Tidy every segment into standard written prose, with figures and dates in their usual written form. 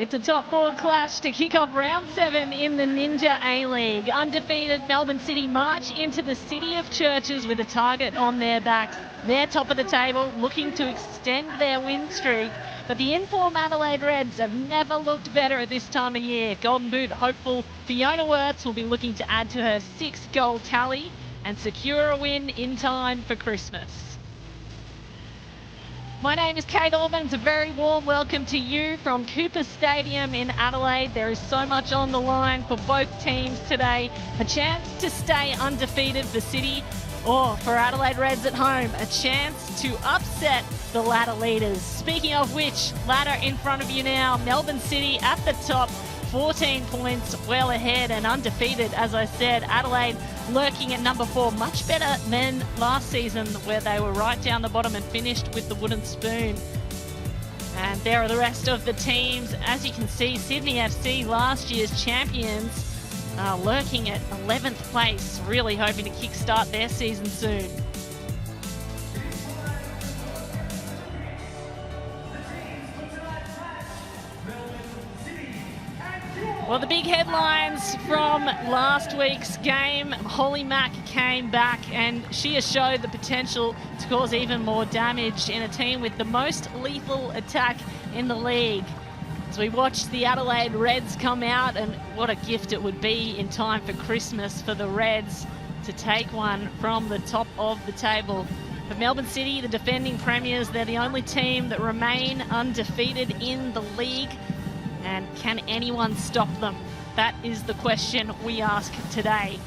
It's a top four clash to kick off round 7 in the Ninja A-League. Undefeated Melbourne City march into the City of Churches with a target on their backs. They're top of the table, looking to extend their win streak. But the in-form Adelaide Reds have never looked better at this time of year. Golden Boot hopeful Fiona Wirtz will be looking to add to her 6-goal tally and secure a win in time for Christmas. My name is Kate Orban. It's a very warm welcome to you from Cooper Stadium in Adelaide. There is so much on the line for both teams today. A chance to stay undefeated for City, or for Adelaide Reds at home, a chance to upset the ladder leaders. Speaking of which, ladder in front of you now, Melbourne City at the top, 14 points well ahead and undefeated, as I said. Adelaide lurking at number 4, much better than last season where they were right down the bottom and finished with the wooden spoon. And there are the rest of the teams. As you can see, Sydney FC, last year's champions, are lurking at 11th place, really hoping to kickstart their season soon. Well, the big headlines from last week's game, Holly Mack came back and she has showed the potential to cause even more damage in a team with the most lethal attack in the league. As we watch the Adelaide Reds come out, and what a gift it would be in time for Christmas for the Reds to take one from the top of the table. For Melbourne City, the defending premiers, they're the only team that remain undefeated in the league. And can anyone stop them? That is the question we ask today.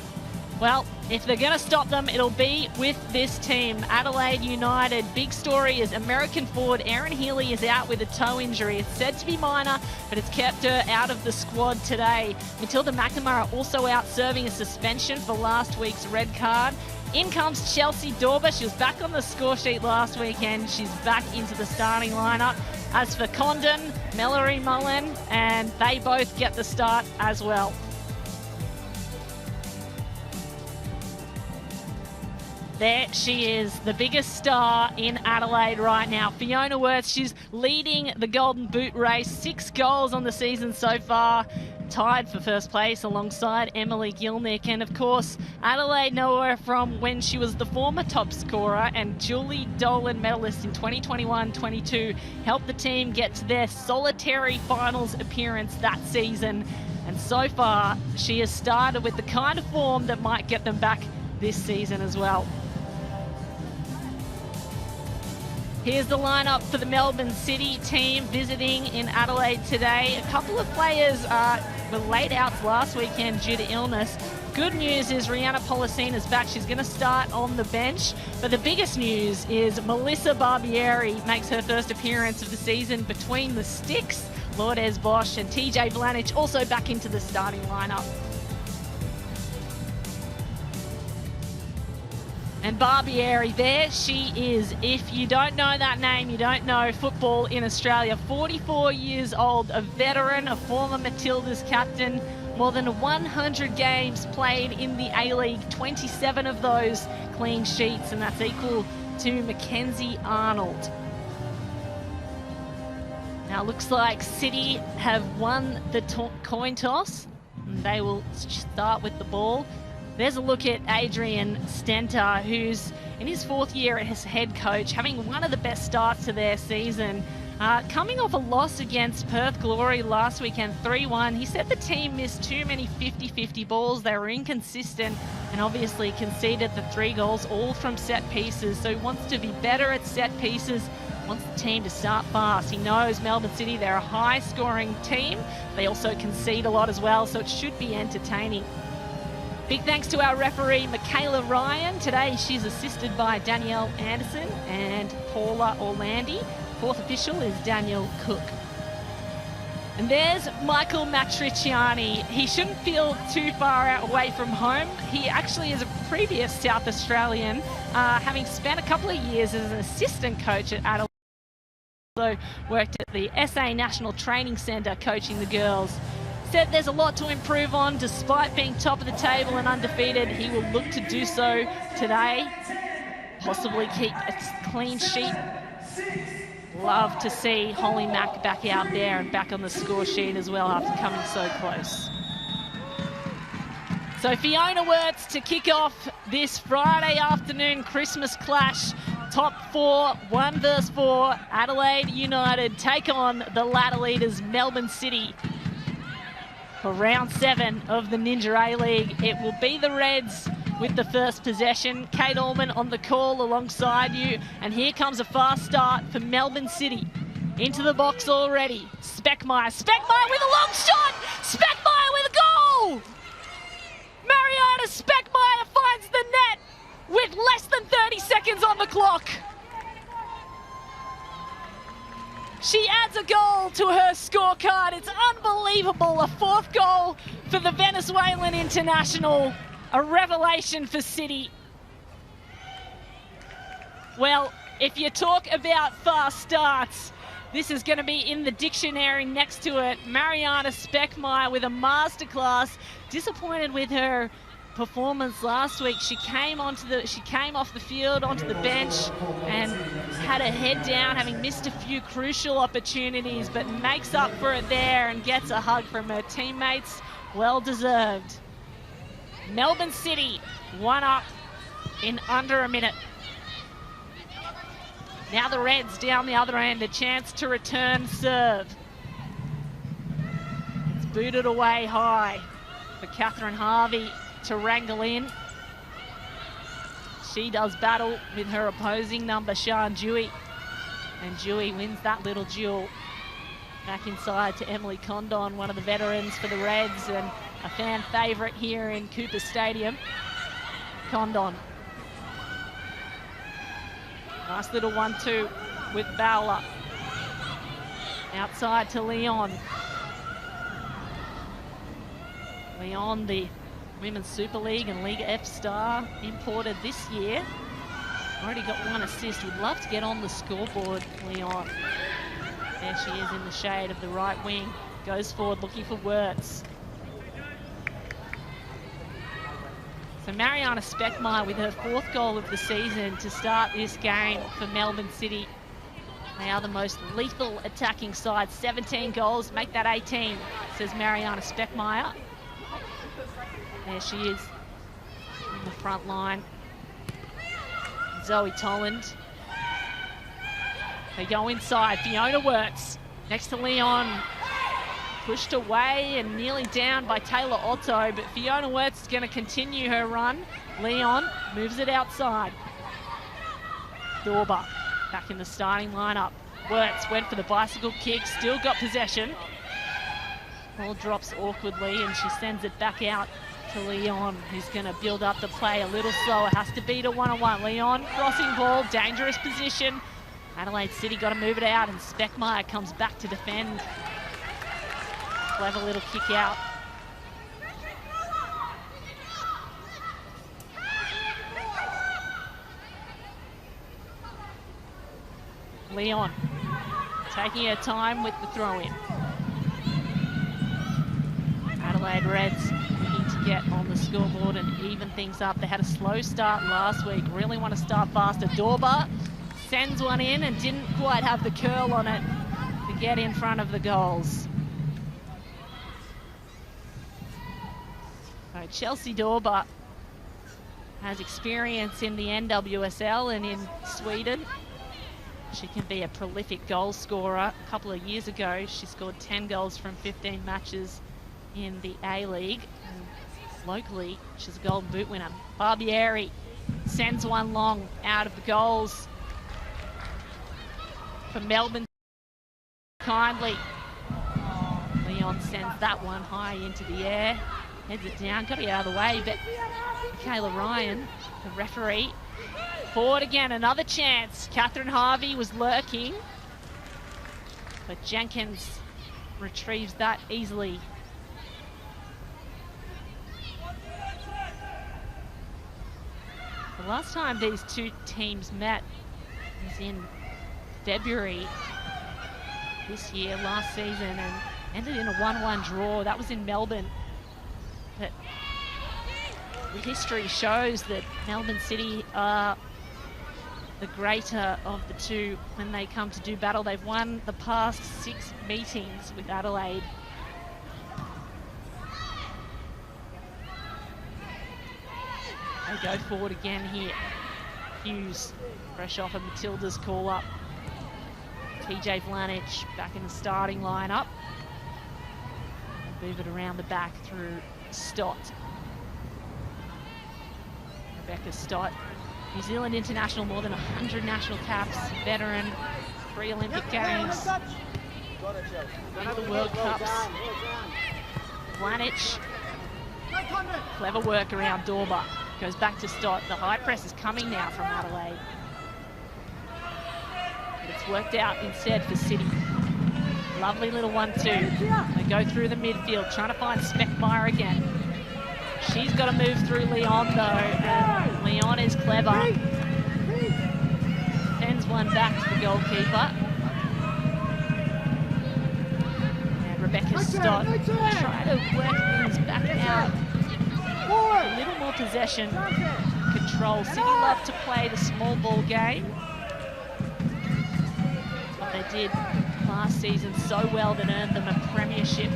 Well, if they're going to stop them, it'll be with this team. Adelaide United, big story is American forward Erin Healy is out with a toe injury. It's said to be minor, but it's kept her out of the squad today. Matilda McNamara also out serving a suspension for last week's red card. In comes Chelsea Dorber. She was back on the score sheet last weekend. She's back into the starting lineup. As for Condon, Mallory Mullen, and they both get the start as well. There she is, the biggest star in Adelaide right now. Fiona Wirtz, she's leading the Golden Boot race. 6 goals on the season so far. Tied for first place alongside Emily Gilnick. And of course, Adelaide know her from when she was the former top scorer and Julie Dolan medalist in 2021-22. Helped the team get to their solitary finals appearance that season. And so far, she has started with the kind of form that might get them back this season as well. Here's the lineup for the Melbourne City team visiting in Adelaide today. A couple of players were laid out last weekend due to illness. Good news is Rihanna Policina's back. She's going to start on the bench. But the biggest news is Melissa Barbieri makes her first appearance of the season between the sticks. Lourdes Bosch and TJ Blanich also back into the starting lineup. And Barbieri, there she is. If you don't know that name, you don't know football in Australia. 44 years old, a veteran, a former Matildas captain, more than 100 games played in the A-League, 27 of those clean sheets, and that's equal to Mackenzie Arnold. Now it looks like City have won the coin toss, and they will start with the ball. There's a look at Adrian Stenter, who's in his 4th year as head coach, having one of the best starts to their season. Coming off a loss against Perth Glory last weekend, 3-1. He said the team missed too many 50-50 balls. They were inconsistent and obviously conceded the 3 goals, all from set pieces. So he wants to be better at set pieces, wants the team to start fast. He knows Melbourne City, they're a high-scoring team. They also concede a lot as well, so it should be entertaining. Big thanks to our referee, Michaela Ryan. Today she's assisted by Danielle Anderson and Paula Orlandi. 4th official is Daniel Cook. And there's Michael Matriciani. He shouldn't feel too far away from home. He actually is a previous South Australian, having spent a couple of years as an assistant coach at Adelaide. Also worked at the SA National Training Centre coaching the girls. Said there's a lot to improve on. Despite being top of the table and undefeated, he will look to do so today. Possibly keep a clean sheet Love to see Holly Mack back out there and back on the score sheet as well after coming so close. So Fiona Wirtz to kick off this Friday afternoon Christmas clash. Top 4, 1 versus 4. Adelaide United take on the ladder leaders Melbourne City for round 7 of the Ninja A-League. It will be the Reds with the first possession. Kate Allman on the call alongside you. And here comes a fast start for Melbourne City. Into the box already. Speckmeyer. Speckmeyer with a long shot! Speckmeyer with a goal! Mariana Speckmeyer finds the net with less than 30 seconds on the clock. She adds a goal to her scorecard. It's unbelievable. A 4th goal for the Venezuelan international. A revelation for City. Well, if you talk about fast starts, this is going to be in the dictionary next to it. Mariana Speckmeyer with a masterclass. Disappointed with her performance last week. She came off the field onto the bench and had her head down, having missed a few crucial opportunities, but makes up for it there and gets a hug from her teammates. Well deserved. Melbourne City 1 up in under a minute. Now the Reds down the other end, a chance to return serve. It's booted away high for Catherine Harvey to wrangle in. She does battle with her opposing number, Sian Dewey. And Dewey wins that little duel. Back inside to Emily Condon, one of the veterans for the Reds and a fan favourite here in Cooper Stadium. Condon. Nice little 1-2 with Bowler. Outside to Leon. Leon, the Women's Super League and Liga F star, imported this year. Already got 1 assist. Would love to get on the scoreboard, Leon. There she is in the shade of the right wing. Goes forward looking for Wirtz. So Mariana Speckmeyer with her 4th goal of the season to start this game for Melbourne City. They are the most lethal attacking side. 17 goals, make that 18, says Mariana Speckmeyer. There she is in the front line. Zoe Tolland. They go inside. Fiona Wirtz next to Leon. Pushed away and nearly down by Taylor Otto, but Fiona Wirtz is going to continue her run. Leon moves it outside. Dorber back in the starting lineup. Wirtz went for the bicycle kick, still got possession. Ball drops awkwardly and she sends it back out to Leon, who's going to build up the play a little slower. Has to beat a 1-on-1. Leon, crossing ball, dangerous position. Adelaide City got to move it out and Speckmeyer comes back to defend. Clever little kick out. Leon taking her time with the throw-in. Adelaide Reds looking to get on the scoreboard and even things up. They had a slow start last week. Really want to start faster. Dorber sends one in and didn't quite have the curl on it to get in front of the goals. So Chelsea Dorber has experience in the NWSL and in Sweden. She can be a prolific goal scorer. A couple of years ago, she scored 10 goals from 15 matches in the A-League. Locally, she's a Golden Boot winner. Barbieri sends one long out of the goals for Melbourne. Kindly. Leon sends that one high into the air. Heads it down, got to get out of the way, but Michaela Ryan, the referee, forward again, another chance. Catherine Harvey was lurking, but Jenkins retrieves that easily. The last time these two teams met was in February this year, last season, and ended in a 1-1 draw. That was in Melbourne. But the history shows that Melbourne City are the greater of the two when they come to do battle. They've won the past 6 meetings with Adelaide. They go forward again here. Hughes, fresh off of Matilda's call-up. TJ Vlanich back in the starting lineup. Move it around the back through Stott. Rebecca Stott, New Zealand international, more than 100 national caps, veteran, 3 Olympic Games, the World Cups. Vlanich, clever work around Dorba. Goes back to Stott. The high press is coming now from Adelaide. But it's worked out instead for City. Lovely little 1-2. They go through the midfield, trying to find Speckmeyer again. She's got to move through Leon, though, and Leon is clever. Sends one back to the goalkeeper. And Rebecca Stott trying to work things back out. A little more possession control. City love to play the small ball game. What they did last season so well that earned them a premiership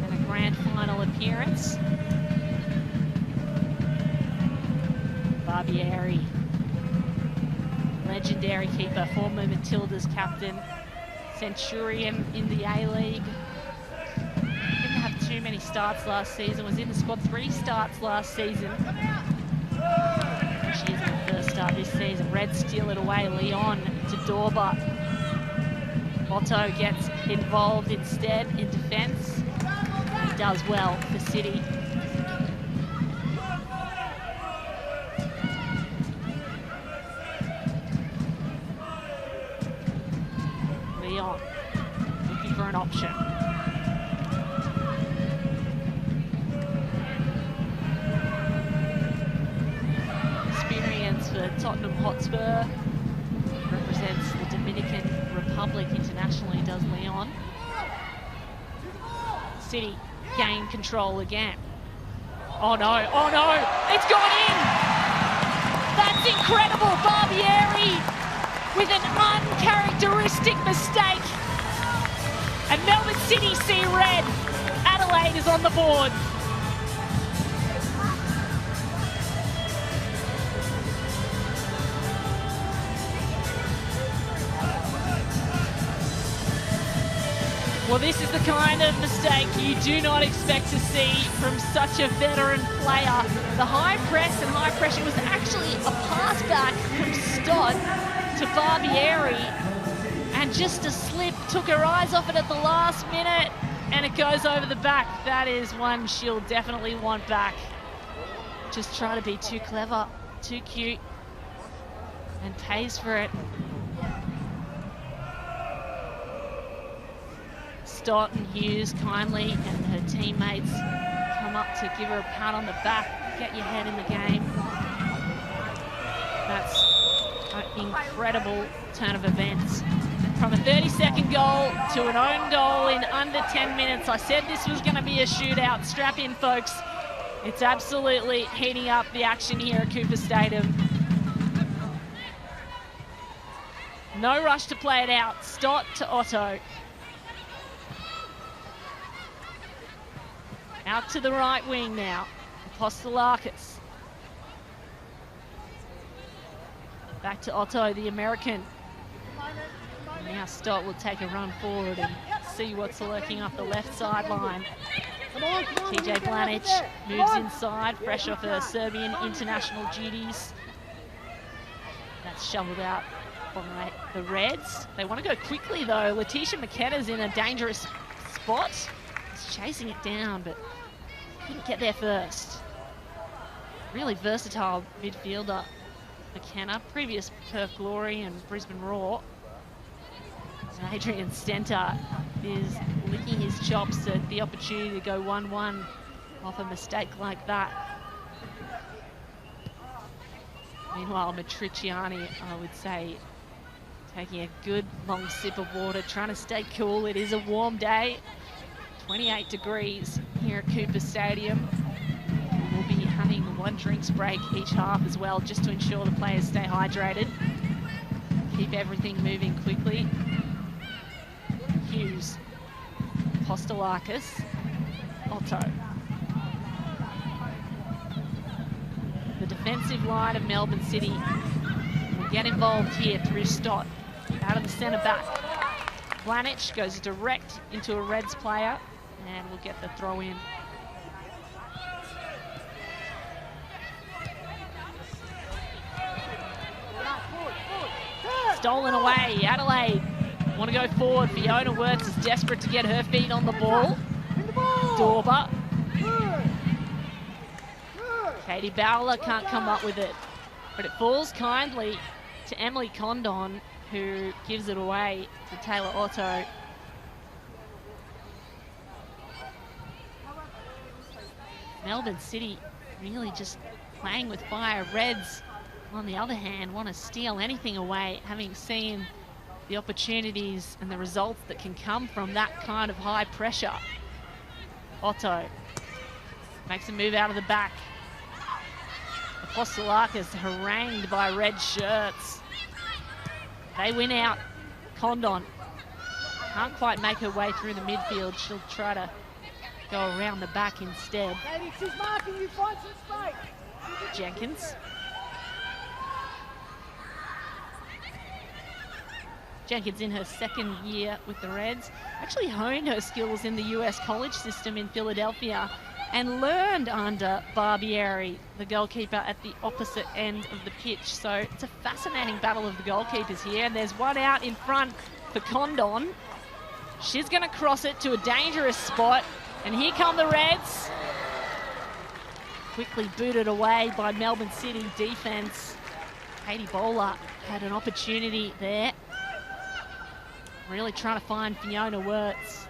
and a grand final appearance. Barbieri, legendary keeper, former Matilda's captain, Centurion in the A-League. Didn't have too many starts last season, was in the squad 3 starts last season. She's in the first start this season. Red steal it away, Leon to Dorba. Otto gets involved instead in defence. He does well for City. Leon looking for an option. Experience for Tottenham Hotspur. Represents the Dominican Republic internationally, does Leon. City gain control again. Oh no, oh no, it's gone in! That's incredible, Barbieri with an uncharacteristic mistake. And Melbourne City see red. Adelaide is on the board. Well, this is the kind of mistake you do not expect to see from such a veteran player. The high press and high pressure was actually a pass back from Stott to Barbieri, and just a slip, took her eyes off it at the last minute, and it goes over the back. That is one she'll definitely want back. Just try to be too clever, too cute, and pays for it. Stott and Hughes kindly, and her teammates come up to give her a pat on the back. Get your head in the game. That's an incredible turn of events. From a 30-second goal to an own goal in under 10 minutes. I said this was going to be a shootout. Strap in, folks. It's absolutely heating up the action here at Cooper Stadium. No rush to play it out. Stott to Otto. Out to the right wing now. Apostolakis. Back to Otto, the American. Now Stott will take a run forward and see what's lurking up the left sideline. TJ Vlanich moves inside, fresh off her Serbian international duties. That's shoveled out by the Reds. They want to go quickly though. Letitia McKenna's in a dangerous spot. He's chasing it down, but couldn't get there first. Really versatile midfielder, McKenna. Previous Perth Glory and Brisbane Roar. And Adrian Stenter is licking his chops at the opportunity to go 1-1 off a mistake like that. Meanwhile, Matriciani, I would say, taking a good long sip of water, trying to stay cool. It is a warm day. 28 degrees here at Cooper Stadium. We'll be having 1 drinks break each half as well, just to ensure the players stay hydrated. Keep everything moving quickly. Hughes, Postolakis, Otto. The defensive line of Melbourne City will get involved here through Stott. Out of the centre back. Blanich goes direct into a Reds player and will get the throw in. Stolen away, Adelaide want to go forward. Fiona Wirtz is desperate to get her feet on the ball. Dorber. Katie Bowler can't come up with it, but it falls kindly to Emily Condon, who gives it away to Taylor Otto. Melbourne City really just playing with fire. Reds, on the other hand, want to steal anything away, having seen the opportunities and the results that can come from that kind of high pressure. Otto makes a move out of the back. Apostolakis harangued by red shirts. They win out. Condon can't quite make her way through the midfield. She'll try to go around the back instead. She's marking you, find some space. Jenkins. Jenkins in her second year with the Reds. Actually honed her skills in the US college system in Philadelphia and learned under Barbieri, the goalkeeper, at the opposite end of the pitch. So it's a fascinating battle of the goalkeepers here. And there's one out in front for Condon. She's going to cross it to a dangerous spot. And here come the Reds. Quickly booted away by Melbourne City defence. Katie Bowler had an opportunity there. Really trying to find Fiona Wirtz.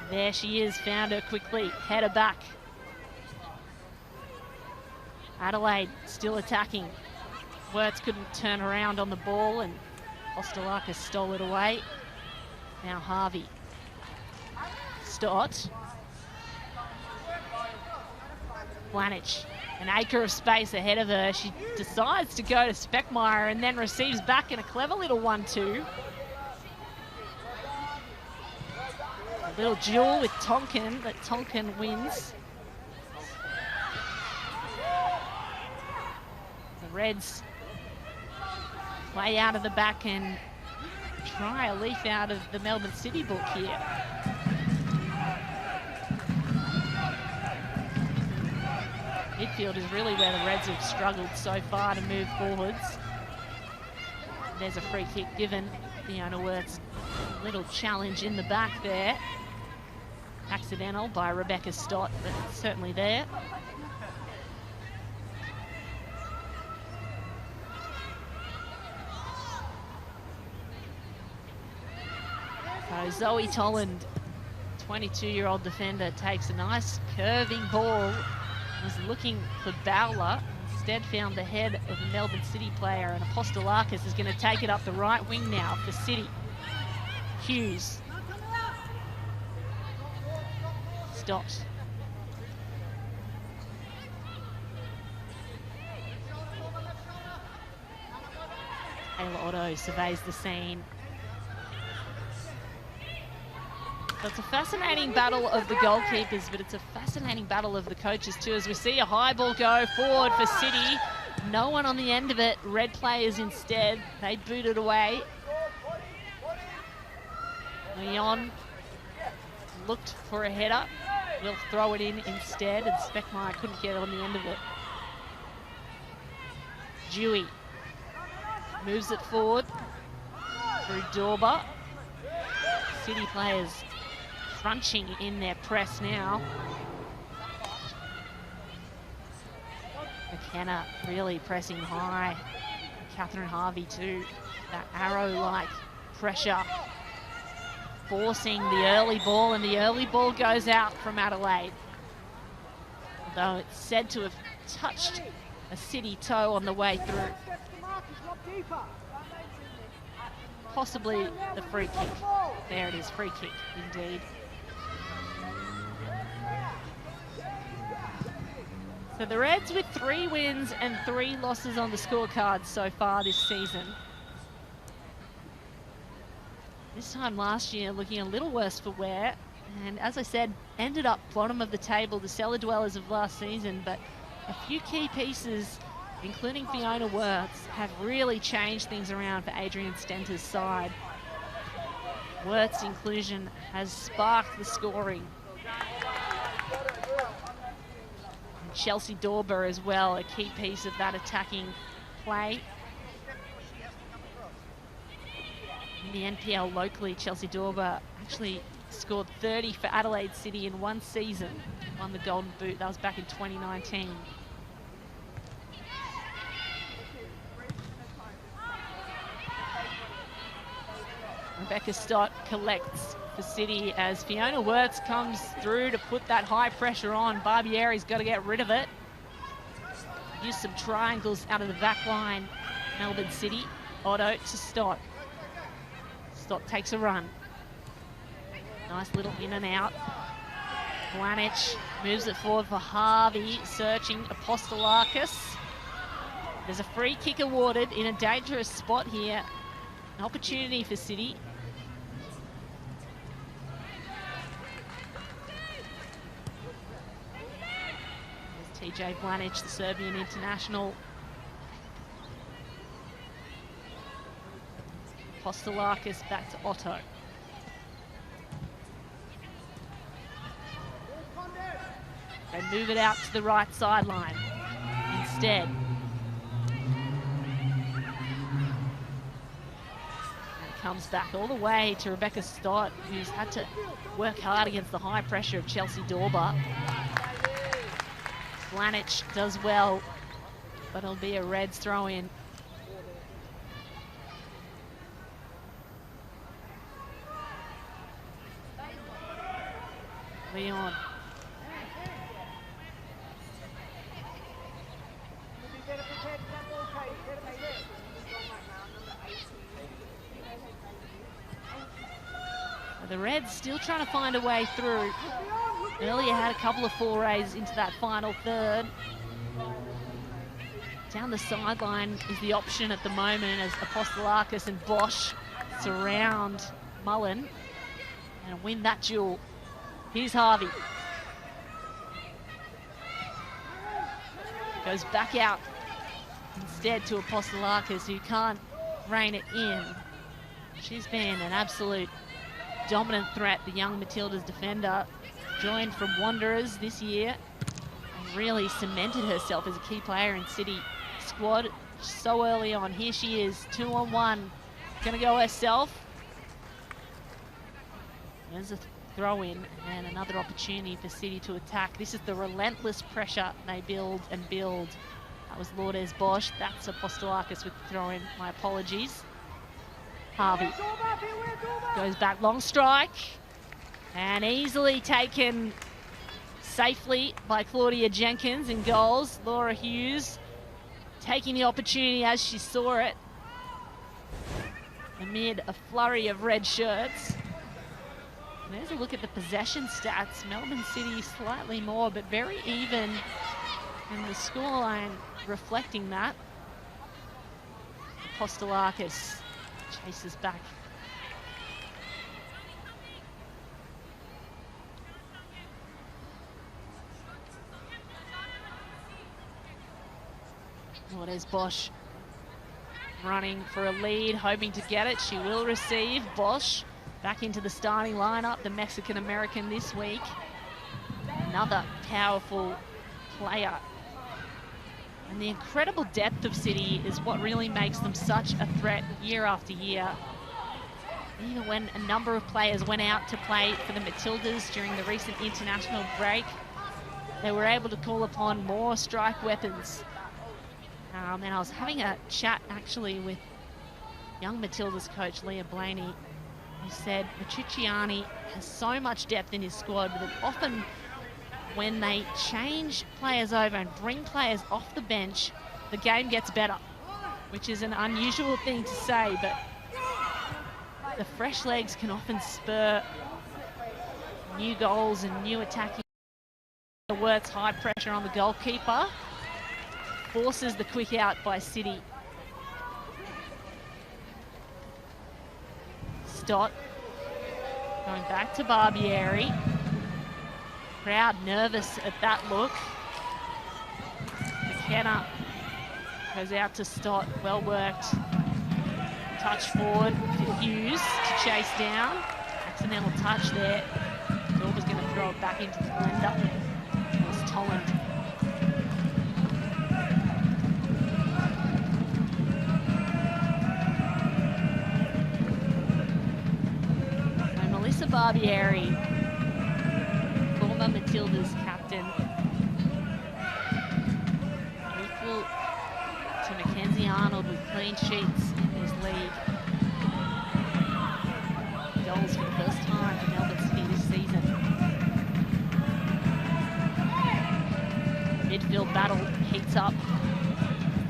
There she is, found her quickly, header back. Adelaide still attacking. Wirtz couldn't turn around on the ball and Postolakis stole it away. Now Harvey. Stott. Blanich, an acre of space ahead of her. She decides to go to Speckmeyer and then receives back in a clever little 1-2. A little duel with Tonkin, but Tonkin wins. The Reds play out of the back and try a leaf out of the Melbourne City book here. Midfield is really where the Reds have struggled so far to move forwards. There's a free kick given. Fiona Wirtz, a little challenge in the back there. Accidental by Rebecca Stott, but certainly there. So Zoe Tolland, 22-year-old defender, takes a nice curving ball. Was looking for Bowler, instead found the head of a Melbourne City player, and Apostolakis is going to take it up the right wing now for City. Hughes. Stott. Taylor Otto surveys the scene. So it's a fascinating battle of the goalkeepers, but it's a fascinating battle of the coaches too, as we see a high ball go forward for City. No one on the end of it. Red players instead. They boot it away. Leon looked for a header. Will throw it in instead, and Speckmeyer couldn't get on the end of it. Dewey moves it forward through Dorber. City players crunching in their press now. McKenna really pressing high. Catherine Harvey too. That arrow-like pressure forcing the early ball, and the early ball goes out from Adelaide. Although it's said to have touched a City toe on the way through. Possibly the free kick. There it is, free kick indeed. So the Reds with 3 wins and 3 losses on the scorecard so far this season. This time last year looking a little worse for wear, and as I said, ended up bottom of the table, the cellar dwellers of last season, but a few key pieces, including Fiona Wirtz, have really changed things around for Adrian Stenter's side. Wirtz's inclusion has sparked the scoring. And Chelsea Dorber as well, a key piece of that attacking play. In the NPL locally, Chelsea Dorber actually scored 30 for Adelaide City in one season, won the Golden Boot. That was back in 2019. Rebecca Stott collects for City as Fiona Wirtz comes through to put that high pressure on. Barbieri's got to get rid of it. Use some triangles out of the back line. Melbourne City, Otto to Stott. Stott takes a run. Nice little in and out. Blanich moves it forward for Harvey, searching Apostolakis. There's a free kick awarded in a dangerous spot here. An opportunity for City. There's TJ Blanich, the Serbian international. Apostolakis back to Otto. They move it out to the right sideline instead. Comes back all the way to Rebecca Stott, who's had to work hard against the high pressure of Chelsea Dorber. Blanich does well, but it'll be a Reds throw-in. Leon. The Reds still trying to find a way through. Earlier had a couple of forays into that final third. Down the sideline is the option at the moment as Apostolakis and Bosch surround Mullen and win that duel. Here's Harvey. Goes back out instead to Apostolakis, who can't rein it in. She's been an absolute dominant threat, the young Matilda's defender. Joined from Wanderers this year and really cemented herself as a key player in City squad so early on. Here she is, 2-on-1. Gonna go herself. There's a throw in and another opportunity for City to attack. This is the relentless pressure they build and build. That was Lourdes Bosch. That's Apostolakis with the throw in. My apologies. Harvey goes back, long strike, and easily taken safely by Claudia Jenkins in goals. Laura Hughes taking the opportunity as she saw it amid a flurry of red shirts. And there's a look at the possession stats. Melbourne City slightly more, but very even, and the scoreline reflecting that. Apostolakis chases back. Lourdes Bosch running for a lead, hoping to get it. She will receive. Bosch back into the starting lineup, the Mexican-American this week. Another powerful player. And the incredible depth of City is what really makes them such a threat year after year. Even when a number of players went out to play for the Matildas during the recent international break, they were able to call upon more strike weapons. And I was having a chat actually with young Matildas coach Leah Blaney, who said Matriciani has so much depth in his squad that often when they change players over and bring players off the bench, the game gets better, which is an unusual thing to say, but the fresh legs can often spur new goals and new attacking Holdsworth's high pressure on the goalkeeper forces the quick out by City. Stott going back to Barbieri. Crowd nervous at that look. McKenna goes out to Stott, well worked. Touch forward to Hughes to chase down. Accidental touch there. Dorba's going to throw it back into the blender. It was Tolland. So Melissa Barbieri, former Matilda's captain, equal to Mackenzie Arnold with clean sheets in this league. Goals for the first time for Melbourne City this season. Midfield battle heats up.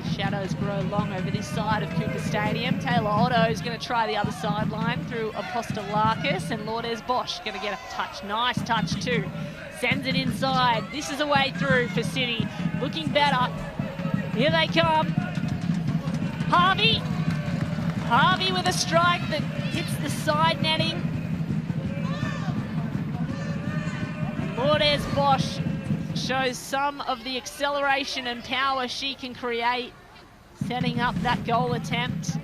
The shadows grow long over this side of Cooper Stadium. Taylor Otto is going to try the other sideline through Apostolakis, and Lourdes Bosch going to get a touch. Nice touch too. Sends it inside. This is a way through for City. Looking better. Here they come. Harvey. Harvey with a strike that hits the side netting. And Lourdes Bosch shows some of the acceleration and power she can create, setting up that goal attempt.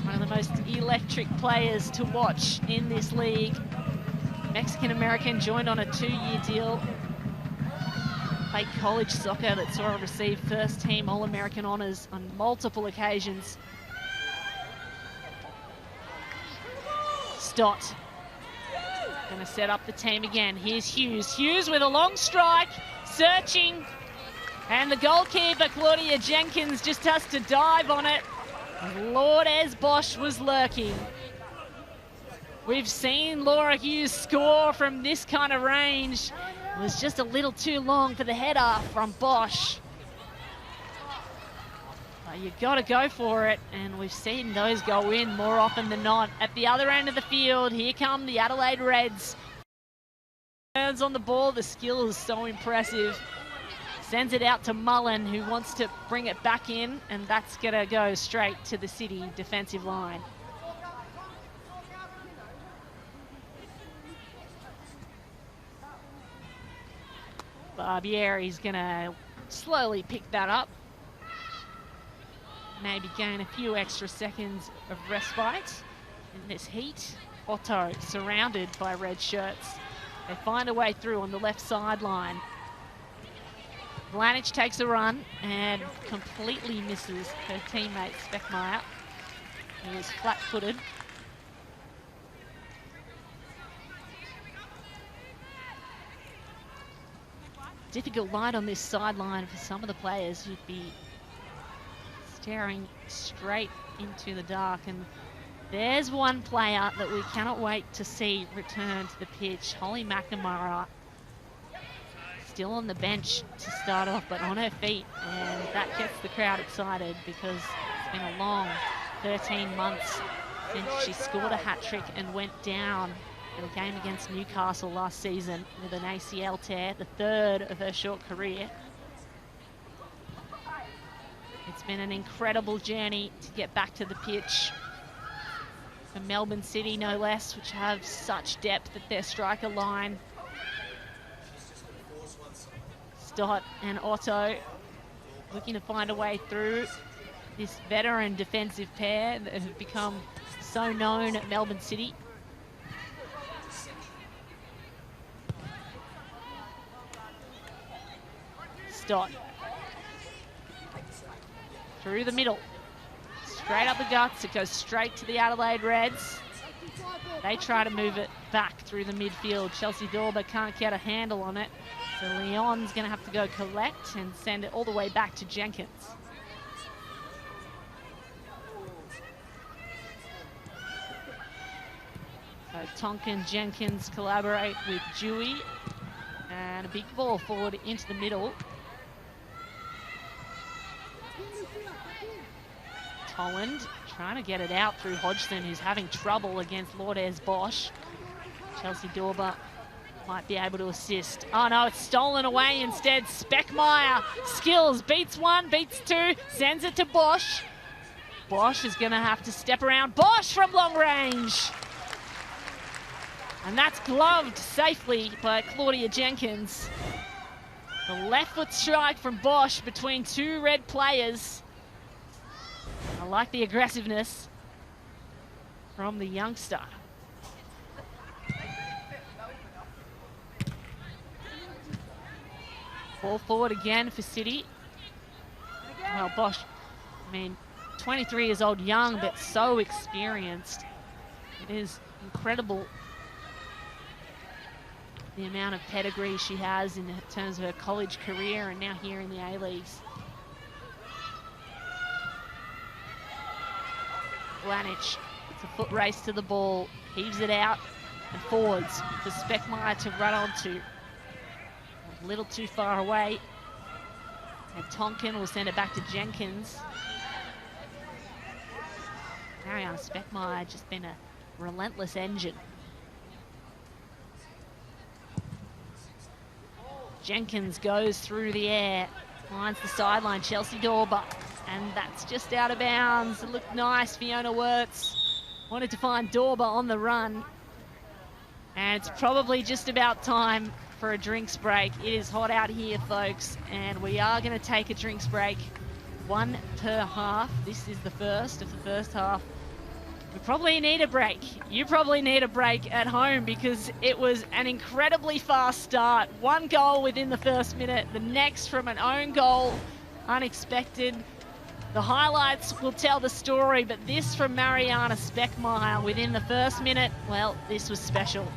One of the most electric players to watch in this league. Mexican-American, joined on a 2-year deal. Played college soccer that saw her receive first-team All-American honours on multiple occasions. Stott going to set up the team again. Here's Hughes. Hughes with a long strike, searching, and the goalkeeper, Claudia Jenkins, just has to dive on it. Lourdes Bosch was lurking. We've seen Laura Hughes score from this kind of range. It was just a little too long for the header from Bosch. You got to go for it, and we've seen those go in more often than not. At the other end of the field, here come the Adelaide Reds. Turns on the ball, the skill is so impressive. Sends it out to Mullen, who wants to bring it back in, and that's going to go straight to the City defensive line. Barbieri's going to slowly pick that up. Maybe gain a few extra seconds of respite in this heat. Otto surrounded by red shirts. They find a way through on the left sideline. Blanich takes a run and completely misses her teammate Speckmeyer, who was flat-footed. Difficult light on this sideline for some of the players. You'd be staring straight into the dark, and there's one player that we cannot wait to see return to the pitch. Holly McNamara, still on the bench to start off, but on her feet, and that gets the crowd excited because it's been a long 13 months since she scored a hat-trick and went down in a game against Newcastle last season with an ACL tear, the third of her short career. It's been an incredible journey to get back to the pitch for Melbourne City, no less, which have such depth at their striker line. Stott and Otto looking to find a way through this veteran defensive pair that have become so known at Melbourne City. Stott through the middle, straight up the guts. It goes straight to the Adelaide Reds. They try to move it back through the midfield. Chelsea Dorba can't get a handle on it, so Leon's going to have to go collect and send it all the way back to Jenkins. So Tonkin, Jenkins collaborate with Dewey, and a big ball forward into the middle. Holland trying to get it out through Hodgson, who's having trouble against Lourdes Bosch. Chelsea Dorba might be able to assist. Oh no, it's stolen away instead. Speckmeyer, skills, beats one, beats two, sends it to Bosch. Bosch is going to have to step around. Bosch from long range. And that's gloved safely by Claudia Jenkins. The left foot strike from Bosch between two red players. I like the aggressiveness from the youngster. Ball forward again for City. Well, Bosch, I mean, 23 years old, young, but so experienced. It is incredible the amount of pedigree she has in terms of her college career and now here in the A-Leagues. Blanich, it's a foot race to the ball, heaves it out and forwards for Speckmeyer to run onto. A little too far away. And Tonkin will send it back to Jenkins. Mariana Speckmeyer just been a relentless engine. Jenkins goes through the air, finds the sideline, Chelsea Dorber, and that's just out of bounds. It looked nice, Fiona Wirtz wanted to find Dorber on the run. And it's probably just about time for a drinks break. It is hot out here, folks, and we are going to take a drinks break, one per half. This is the first of the first half. We probably need a break. You probably need a break at home because it was an incredibly fast start. One goal within the first minute, the next from an own goal, unexpected. The highlights will tell the story, but this from Mariana Speckmeyer within the first minute, well, this was special.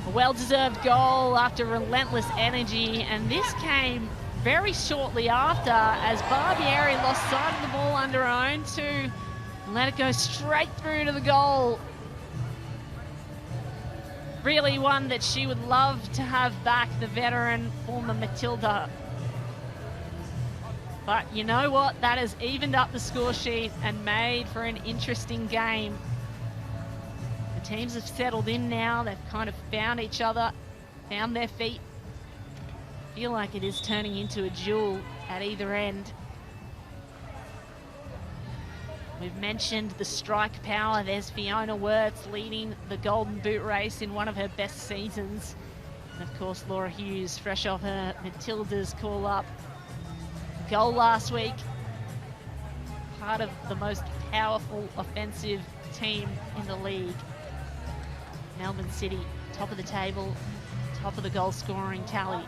A well-deserved goal after relentless energy, and this came very shortly after as Barbieri lost sight of the ball under her own two and let it go straight through to the goal. Really one that she would love to have back, the veteran former Matilda. But you know what? That has evened up the score sheet and made for an interesting game. The teams have settled in now. They've kind of found each other, found their feet. Feel like it is turning into a duel at either end. We've mentioned the strike power. There's Fiona Wirtz leading the Golden Boot race in one of her best seasons. And of course, Laura Hughes, fresh off her Matilda's call-up. Goal last week. Part of the most powerful offensive team in the league. Melbourne City, top of the table, top of the goal scoring tally.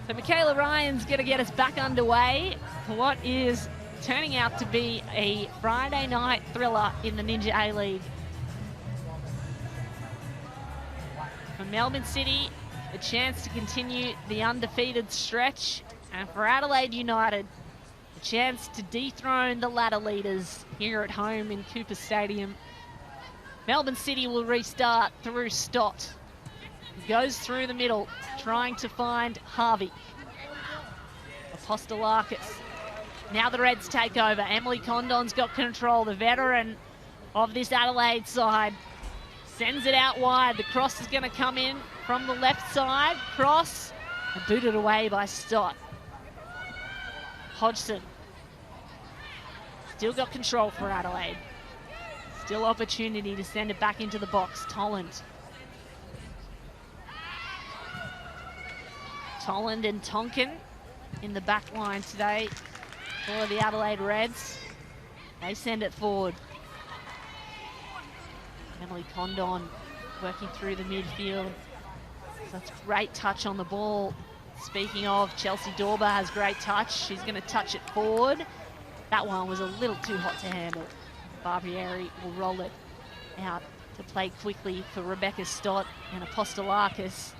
So Michaela Ryan's going to get us back underway for what is turning out to be a Friday night thriller in the Ninja A-League. For Melbourne City, a chance to continue the undefeated stretch, and for Adelaide United, a chance to dethrone the ladder leaders here at home in Cooper Stadium. Melbourne City will restart through Stott. He goes through the middle, trying to find Harvey. Apostolakis. Now the Reds take over. Emily Condon's got control, the veteran of this Adelaide side. Sends it out wide. The cross is going to come in from the left side. Cross, and booted away by Stott. Hodgson. Still got control for Adelaide. Still opportunity to send it back into the box. Tolland. Tolland and Tonkin in the back line today for the Adelaide Reds. They send it forward. Emily Condon working through the midfield. That's great touch on the ball. Speaking of, Chelsea Dorber has great touch. She's going to touch it forward. That one was a little too hot to handle. Barbieri will roll it out to play quickly for Rebecca Stott and Apostolakis,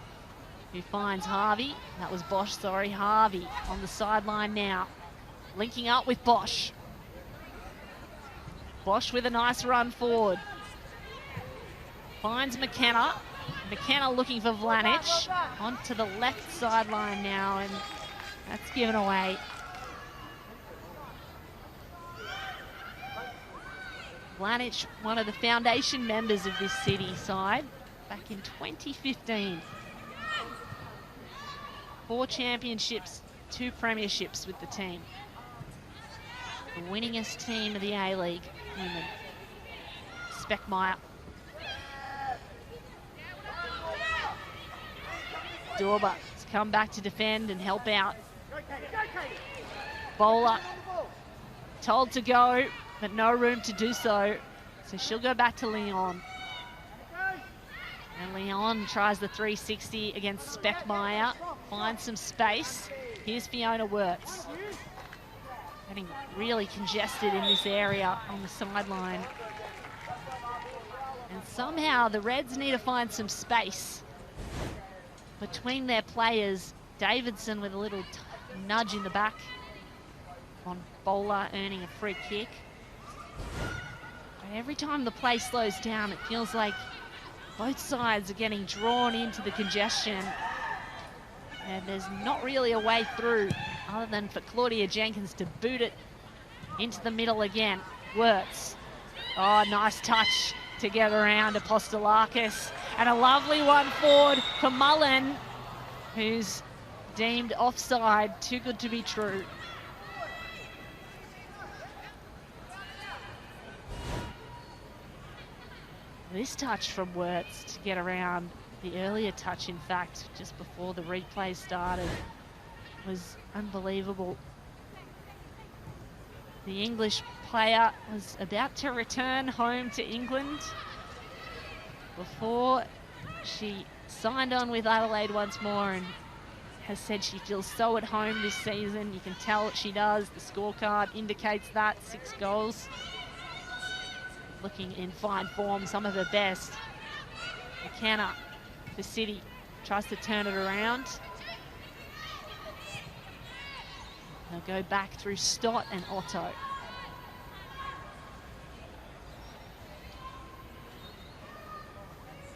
who finds Harvey. That was Bosch, sorry. Harvey on the sideline now, linking up with Bosch. Bosch with a nice run forward. Finds McKenna. McKenna looking for Vlanic. Onto the left sideline now, and that's given away. Vlanic, one of the foundation members of this City side, back in 2015. 4 championships, 2 premierships with the team. The winningest team of the A-League women. Speckmeyer. Dorber has come back to defend and help out. Bowler told to go, but no room to do so. So she'll go back to Leon. And Leon tries the 360 against Speckmeyer. Finds some space. Here's Fiona Wirtz. Getting really congested in this area on the sideline. And somehow the Reds need to find some space between their players. Davidson with a little nudge in the back on Bowler earning a free kick. But every time the play slows down, it feels like both sides are getting drawn into the congestion. And there's not really a way through other than for Claudia Jenkins to boot it into the middle again. Wirtz. Oh, nice touch to get around Apostolakis. And a lovely one forward for Mullen, who's deemed offside. Too good to be true. This touch from Wirtz to get around the earlier touch, in fact, just before the replay started, was unbelievable. The English player was about to return home to England before she signed on with Adelaide once more, and has said she feels so at home this season. You can tell she does. The scorecard indicates that. 6 goals. Looking in fine form, some of her best. McKenna for City tries to turn it around. They'll go back through Stott and Otto.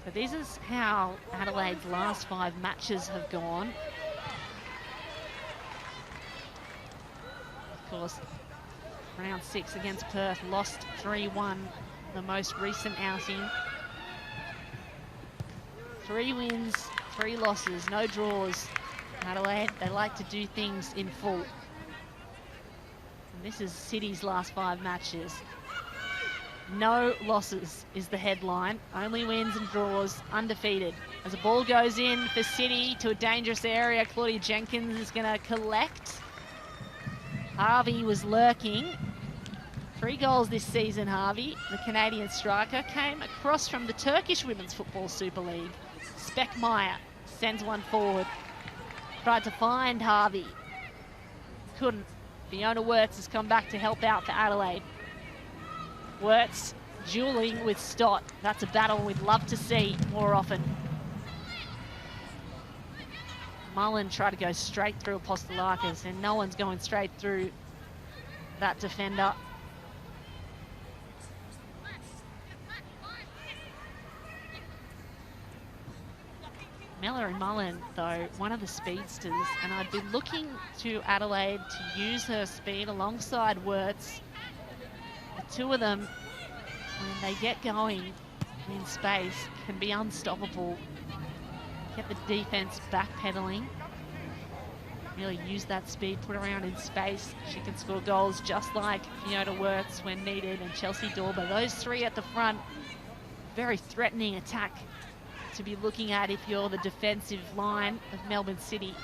So this is how Adelaide's last 5 matches have gone. Of course, round 6 against Perth, lost 3-1, the most recent outing. 3 wins, 3 losses, no draws. Adelaide, they like to do things in full. And this is City's last 5 matches. No losses is the headline. Only wins and draws, undefeated. As the ball goes in for City to a dangerous area, Claudia Jenkins is going to collect. Harvey was lurking. 3 goals this season, Harvey. The Canadian striker came across from the Turkish Women's Football Super League. Speckmeyer sends one forward. Tried to find Harvey. Couldn't. Fiona Wirtz has come back to help out for Adelaide. Wirtz dueling with Stott. That's a battle we'd love to see more often. Mullen tried to go straight through Apostolakis, and no one's going straight through that defender. Mallory Mullen, though, one of the speedsters, and I'd be looking to Adelaide to use her speed alongside Wirtz. The 2 of them, when they get going in space, can be unstoppable. Get the defense backpedaling. Really use that speed, put around in space. She can score goals just like Fiona Wirtz when needed, and Chelsea Dorber. Those 3 at the front, very threatening attack to be looking at if you're the defensive line of Melbourne City.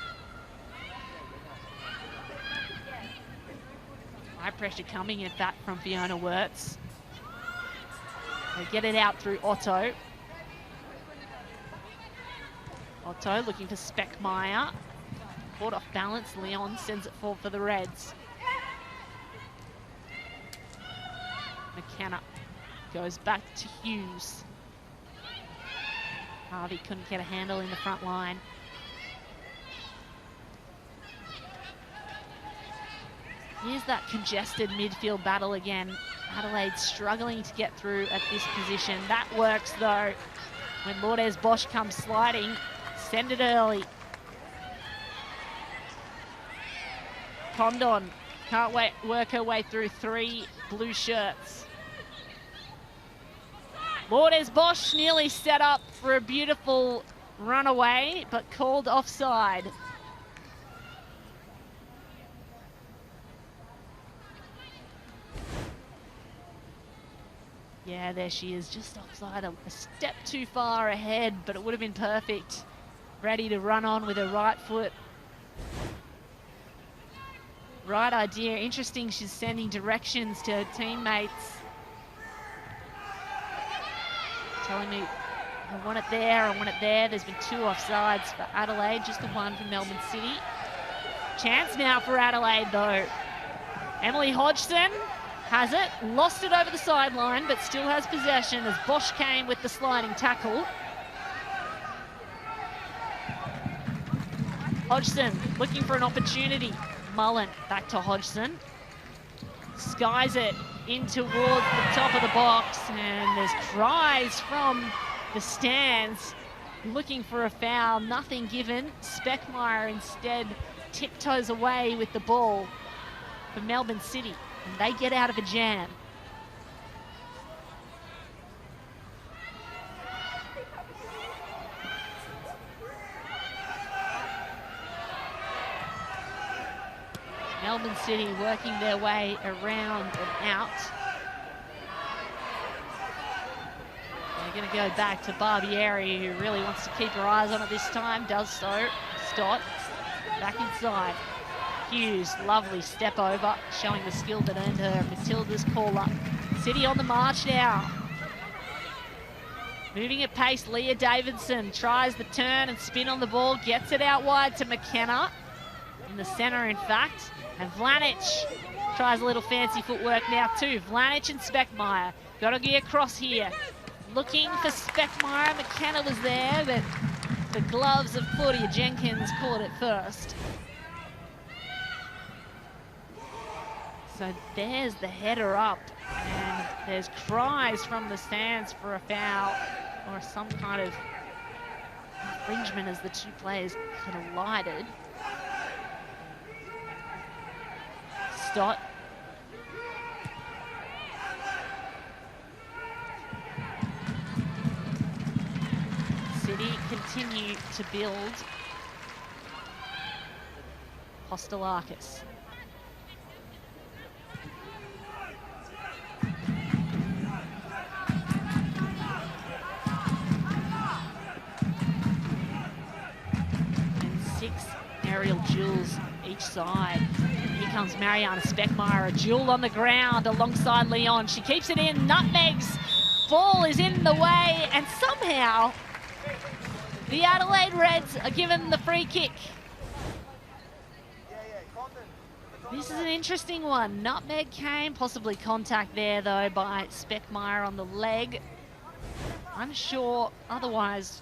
High pressure coming at that from Fiona Wirtz. They get it out through Otto. Otto looking for Speckmeyer. Caught off balance, Leon sends it forward for the Reds. McKenna goes back to Hughes. Harvey couldn't get a handle in the front line. Here's that congested midfield battle again. Adelaide struggling to get through at this position. That works though. when Lourdes Bosch comes sliding. Send it early. Condon can't work her way through 3 blue shirts. Lourdes Bosch nearly set up for a beautiful runaway, but called offside. Yeah, there she is, just offside, a step too far ahead, but it would have been perfect. Ready to run on with her right foot. Right idea. Interesting, she's sending directions to her teammates. Telling me, I want it there, I want it there. There's been 2 offsides for Adelaide, just the 1 for Melbourne City. Chance now for Adelaide though. Emily Hodgson has it, lost it over the sideline, but still has possession as Bosch came with the sliding tackle. Hodgson looking for an opportunity. Mullen back to Hodgson. Skies it in towards the top of the box, and there's cries from the stands looking for a foul. Nothing given. Speckmeyer instead tiptoes away with the ball for Melbourne City, and they get out of a jam. Melbourne City working their way around and out. They're going to go back to Barbieri, who really wants to keep her eyes on it this time. Does so. Stott back inside. Hughes, lovely step over, showing the skill that earned her Matilda's call up. City on the march now. Moving at pace, Leah Davidson tries the turn and spin on the ball, gets it out wide to McKenna. In the centre, in fact. And Vlanic tries a little fancy footwork now too. Vlanic and Speckmeyer. Got to get across here. Looking for Speckmeyer. McKenna was there, but the gloves of Claudia Jenkins caught it first. So there's the header up. And there's cries from the stands for a foul or some kind of infringement as the 2 players collided. Stott. City continue to build. Postelakis. And 6 aerial duels each side. Here comes Mariana Speckmeyer, a duel on the ground alongside Leon. She keeps it in, nutmegs. Ball is in the way, and somehow the Adelaide Reds are given the free kick. This is an interesting one. Nutmeg came, possibly contact there though by Speckmeyer on the leg. Unsure otherwise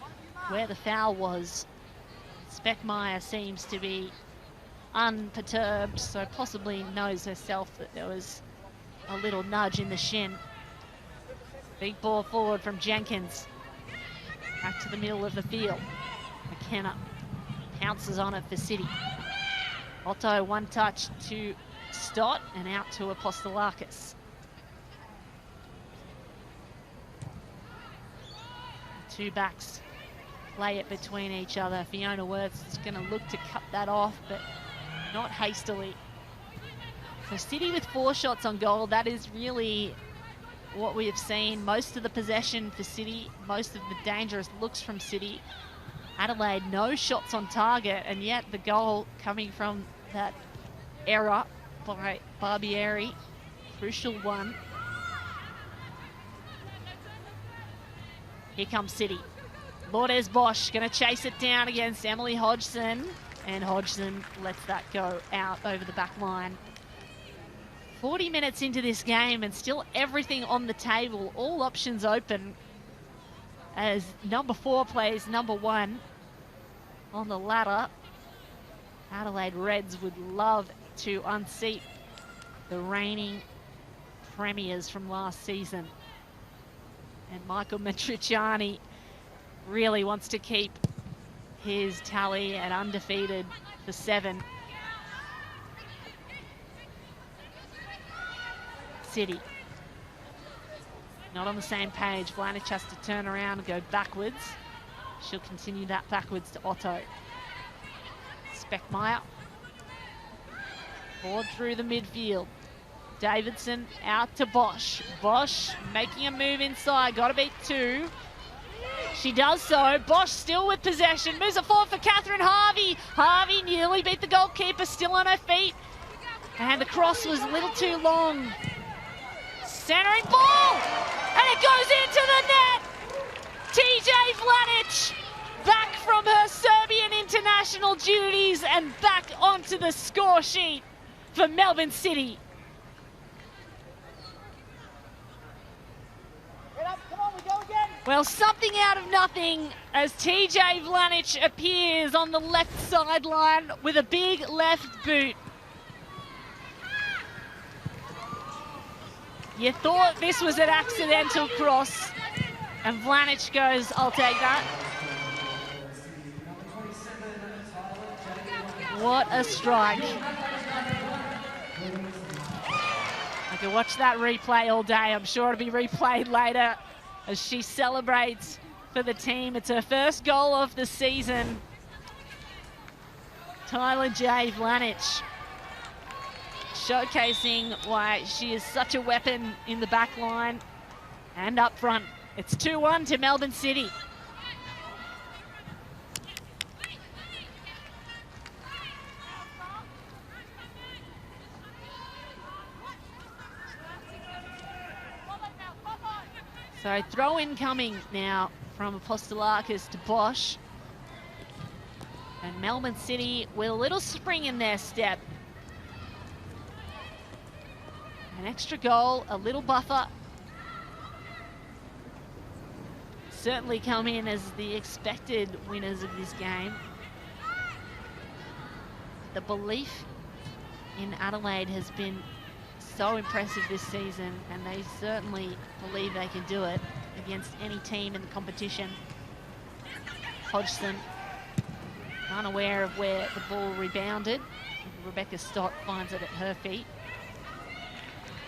where the foul was. Speckmeyer seems to be unperturbed, so possibly knows herself that there was a little nudge in the shin. Big ball forward from Jenkins. Back to the middle of the field. McKenna pounces on it for City. Otto, 1 touch to Stott and out to Apostolakis. 2 backs play it between each other. Fiona Wirth is going to look to cut that off, but not hastily. So City with 4 shots on goal. That is really what we have seen. Most of the possession for City, most of the dangerous looks from City. Adelaide, no shots on target, and yet the goal coming from that error by Barbieri. Crucial one. Here comes City. Lourdes Bosch going to chase it down against Emily Hodgson. And Hodgson lets that go out over the back line. 40 minutes into this game and still everything on the table. All options open as number 4 plays number 1 on the ladder. Adelaide Reds would love to unseat the reigning premiers from last season. And Michael Matriciani really wants to keep his tally at undefeated for 7. City. Not on the same page. Vlanic has to turn around and go backwards. She'll continue that backwards to Otto. Speckmeyer. Forward through the midfield. Davidson out to Bosch. Bosch making a move inside. Got to beat 2. She does so. Bosch still with possession. Moves it forward for Catherine Harvey. Harvey nearly beat the goalkeeper. Still on her feet. And the cross was a little too long. Centering ball. And it goes into the net. TJ Vlanic back from her Serbian international duties and back onto the score sheet for Melbourne City. Well, something out of nothing as TJ Vlanic appears on the left sideline with a big left boot. You thought this was an accidental cross, and Vlanic goes, I'll take that. What a strike. I could watch that replay all day. I'm sure it'll be replayed later as she celebrates for the team. It's her first goal of the season. Tyler J. Vlanic showcasing why she is such a weapon in the back line and up front. It's 2-1 to Melbourne City. So throw in coming now from Apostolakis to Bosch. And Melbourne City with a little spring in their step. An extra goal, a little buffer. Certainly come in as the expected winners of this game. The belief in Adelaide has been so impressive this season, and they certainly believe they can do it against any team in the competition. Hodgson, unaware of where the ball rebounded. Rebecca Stott finds it at her feet.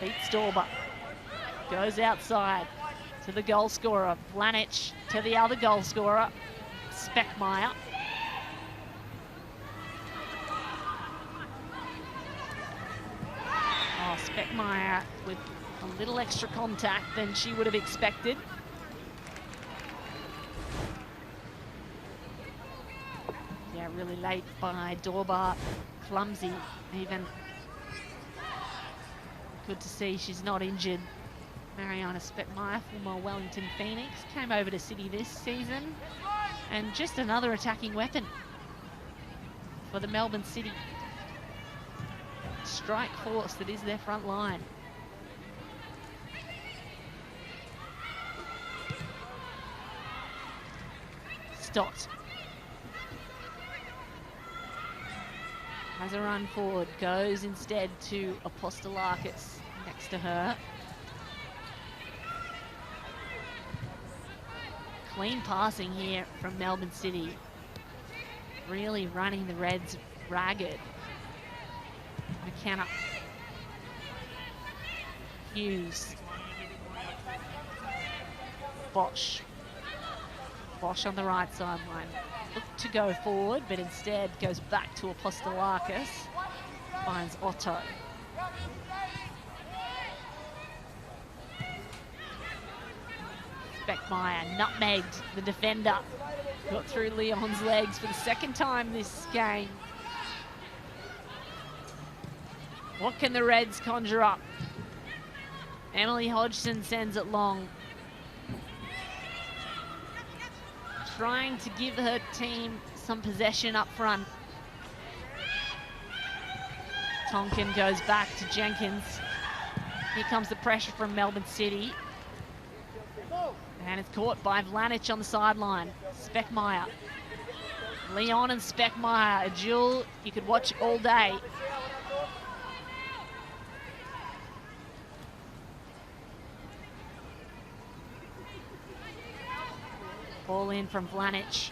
Beats Dorber. Goes outside to the goal scorer. Vlanic to the other goal scorer, Speckmeyer. Oh, Speckmeyer with a little extra contact than she would have expected. Yeah, really late by Dorber. Clumsy even. Good to see she's not injured. Mariana Speckmeyer, former Wellington Phoenix, came over to City this season. And just another attacking weapon for the Melbourne City strike force that is their front line. Stott has a run forward, goes instead to Apostolakis next to her. Clean passing here from Melbourne City. Really running the Reds ragged. McKenna. Hughes. Bosch. Bosch on the right sideline. Looked to go forward, but instead goes back to Apostolakis. Finds Otto. Speckmeyer nutmegged the defender. Got through Leon's legs for the second time this game. What can the Reds conjure up? Emily Hodgson sends it long. Trying to give her team some possession up front. Tonkin goes back to Jenkins. Here comes the pressure from Melbourne City. And it's caught by Vlanic on the sideline. Speckmeyer. Leon and Speckmeyer, a duel you could watch all day. Ball in from Vlanic.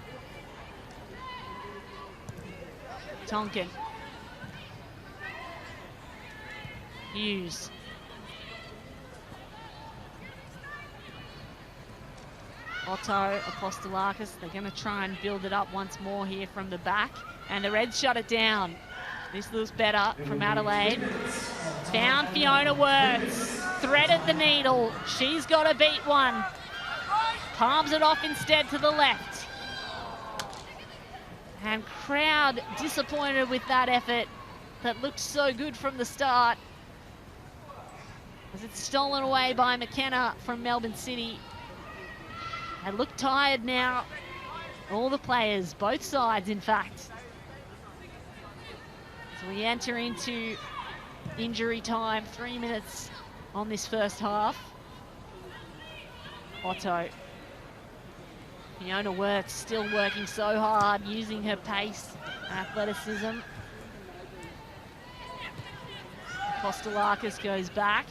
Tonkin. Hughes. Otto, Apostolakis, they're going to try and build it up once more here from the back. And the Reds shut it down. This looks better from Adelaide. Found Fiona Wirtz. Threaded the needle. She's got to beat one. Palms it off instead to the left. And crowd disappointed with that effort that looked so good from the start. As it's stolen away by McKenna from Melbourne City. They look tired now. All the players, both sides in fact. So we enter into injury time, 3 minutes on this first half. Otto. Fiona Wirtz still working so hard, using her pace and athleticism. Apostolakis goes back.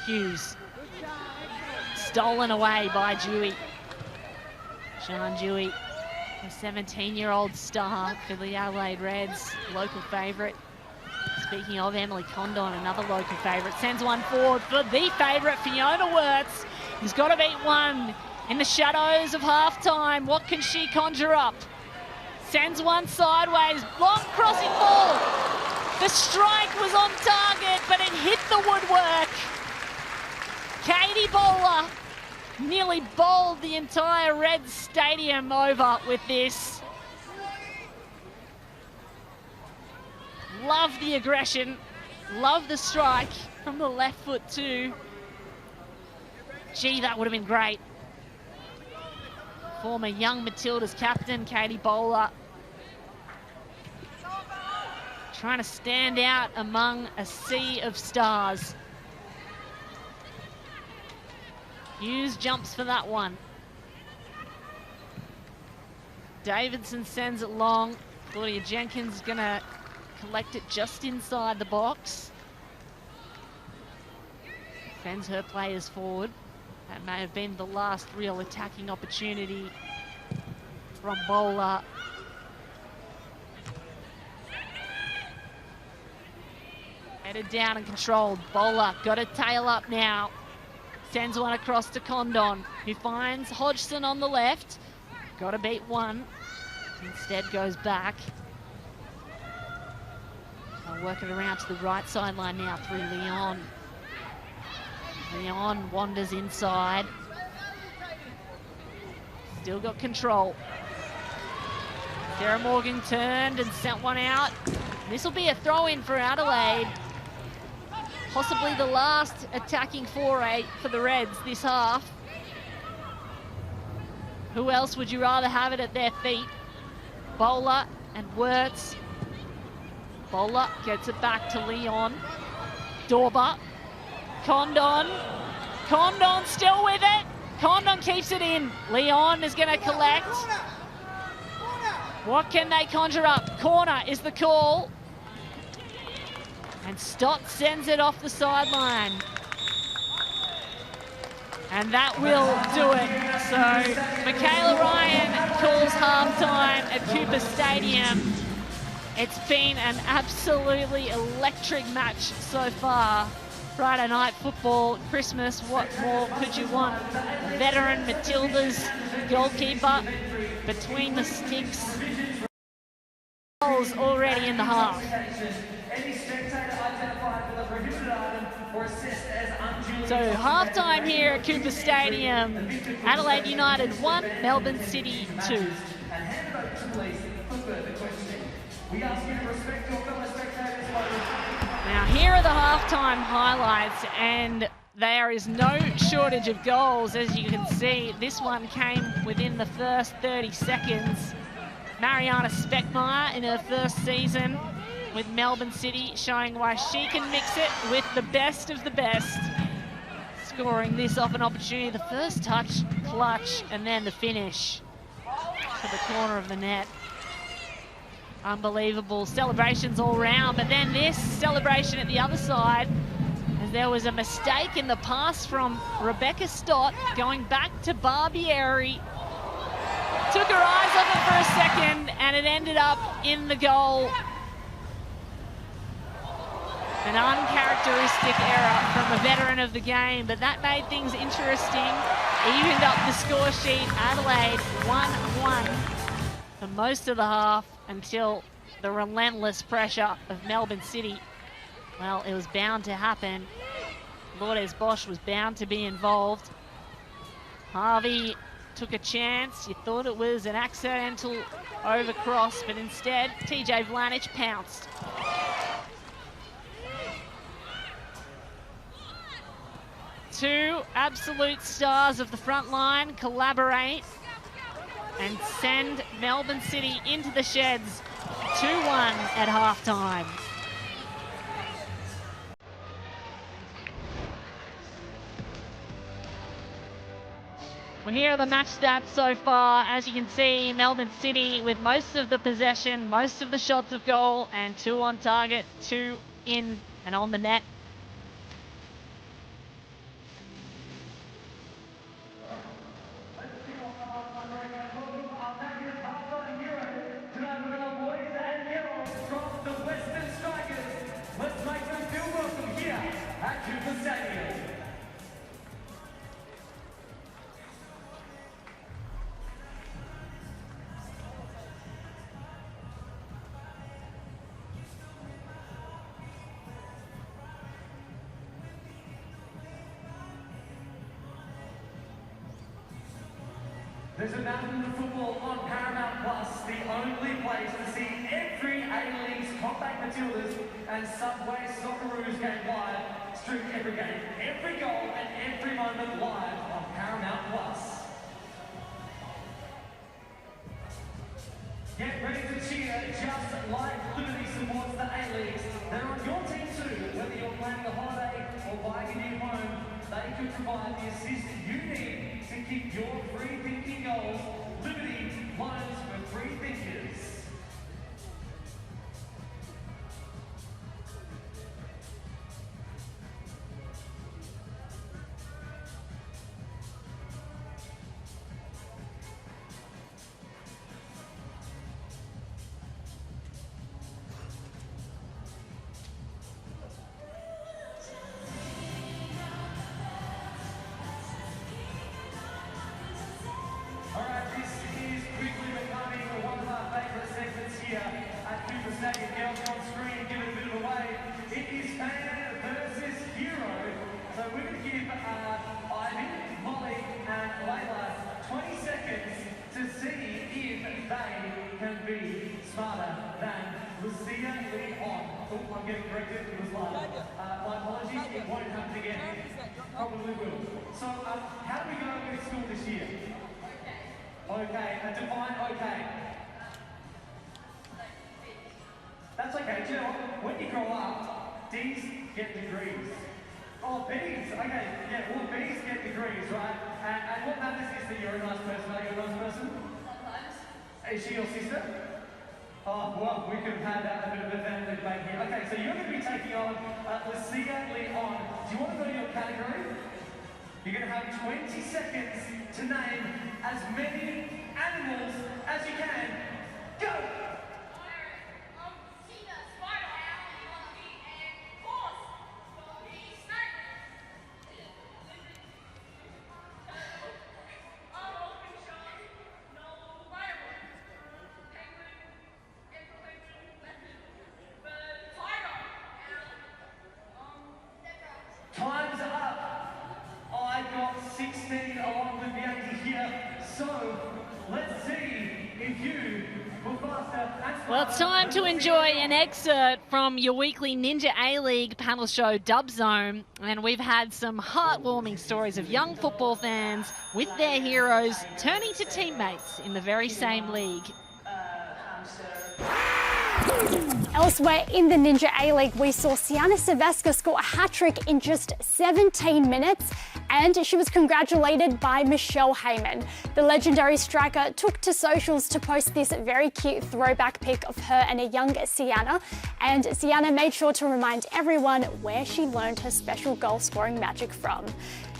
Hughes. Stolen away by Dewey. Sean Dewey, a 17-year-old star for the Adelaide Reds, local favourite. Speaking of Emily Condon, another local favourite, sends one forward for the favourite, Fiona Wirtz, who's got to beat one in the shadows of half-time. What can she conjure up? Sends one sideways, long crossing ball. The strike was on target, but it hit the woodwork. Katie Bowler nearly bowled the entire Reds stadium over with this. Love the aggression, love the strike from the left foot too. Gee, that would have been great. Former Young Matildas captain, Katie Bowler, trying to stand out among a sea of stars. Hughes jumps for that one. Davidson sends it long. Claudia Jenkins is going to collect it just inside the box. Sends her players forward. That may have been the last real attacking opportunity from Bowler. Headed down and controlled. Bowler got a tail up now. Sends one across to Condon, who finds Hodgson on the left. Got to beat one. Instead goes back. They'll work it around to the right sideline now through Leon. Leon wanders inside. Still got control. Sarah Morgan turned and sent one out. This will be a throw-in for Adelaide. Possibly the last attacking foray for the Reds this half. Who else would you rather have it at their feet? Bowler and Wirtz. Bowler gets it back to Leon. Dorber. Condon. Condon still with it. Condon keeps it in. Leon is going to collect. What can they conjure up? Corner is the call. And Stott sends it off the sideline. And that will do it. So Michaela Ryan calls halftime at Cooper Stadium. It's been an absolutely electric match so far. Friday night football, Christmas, what more could you want? Veteran Matildas goalkeeper between the sticks. Goals already in the half. So halftime here at Cooper Stadium. Adelaide United 1, Melbourne City 2. Now here are the halftime highlights, and there is no shortage of goals. As you can see, this one came within the first 30 seconds. Mariana Speckmeyer in her first season with Melbourne City, showing why she can mix it with the best of the best. Scoring this off an opportunity, the first touch, clutch, and then the finish to the corner of the net. Unbelievable celebrations all round, but then this celebration at the other side, as there was a mistake in the pass from Rebecca Stott going back to Barbieri. Took her eyes off it for a second and it ended up in the goal. An uncharacteristic error from a veteran of the game, but that made things interesting. Evened up the score sheet. Adelaide 1-1 for most of the half until the relentless pressure of Melbourne City. Well, it was bound to happen. Lourdes Bosch was bound to be involved. Harvey took a chance. You thought it was an accidental overcross, but instead TJ Vlanic pounced. Two absolute stars of the front line collaborate and send Melbourne City into the sheds 2-1 at halftime. Well, here are the match stats so far. As you can see, Melbourne City with most of the possession, most of the shots of goal, and 2 on target, 2 in and on the net. There's a mountain of football on Paramount Plus, the only place to see every A-League's compact Matildas and Subway Socceroos game live. Stream every game, every goal and every moment live on Paramount Plus. Get ready to cheer just like Liberty supports the A-Leagues. They're on your team too, whether you're planning a holiday or buying a new home. They could provide the assist you need to keep your free thinking goals. Liberty loans for free thinkers. I'm getting corrected, it was live. My apologies, it won't happen again. Probably will. So, how do we go with school this year? Okay, define okay. That's okay, do you know what? When you grow up, D's get degrees. Oh, B's, okay, yeah, well, B's get degrees, right? And what matters is that you're a nice person. Are you a nice person? Sometimes. Is she your sister? Oh, well, we could have had a bit of a family debate here. Okay, so you're going to be taking on Lucia Leon. Do you want to know your category? You're going to have 20 seconds to name as many animals as you can. Go! Time's up. I got 16 along with the 80 here. So let's see if you will faster. Well, it's time to enjoy an excerpt from your weekly Ninja A-League panel show, Dub Zone. And we've had some heartwarming stories of young football fans with their heroes turning to teammates in the very same league. Elsewhere in the Ninja A-League, we saw Sienna Silvestre score a hat-trick in just 17 minutes, and she was congratulated by Michelle Heyman. The legendary striker took to socials to post this very cute throwback pic of her and a young Sienna, and Sienna made sure to remind everyone where she learned her special goal-scoring magic from.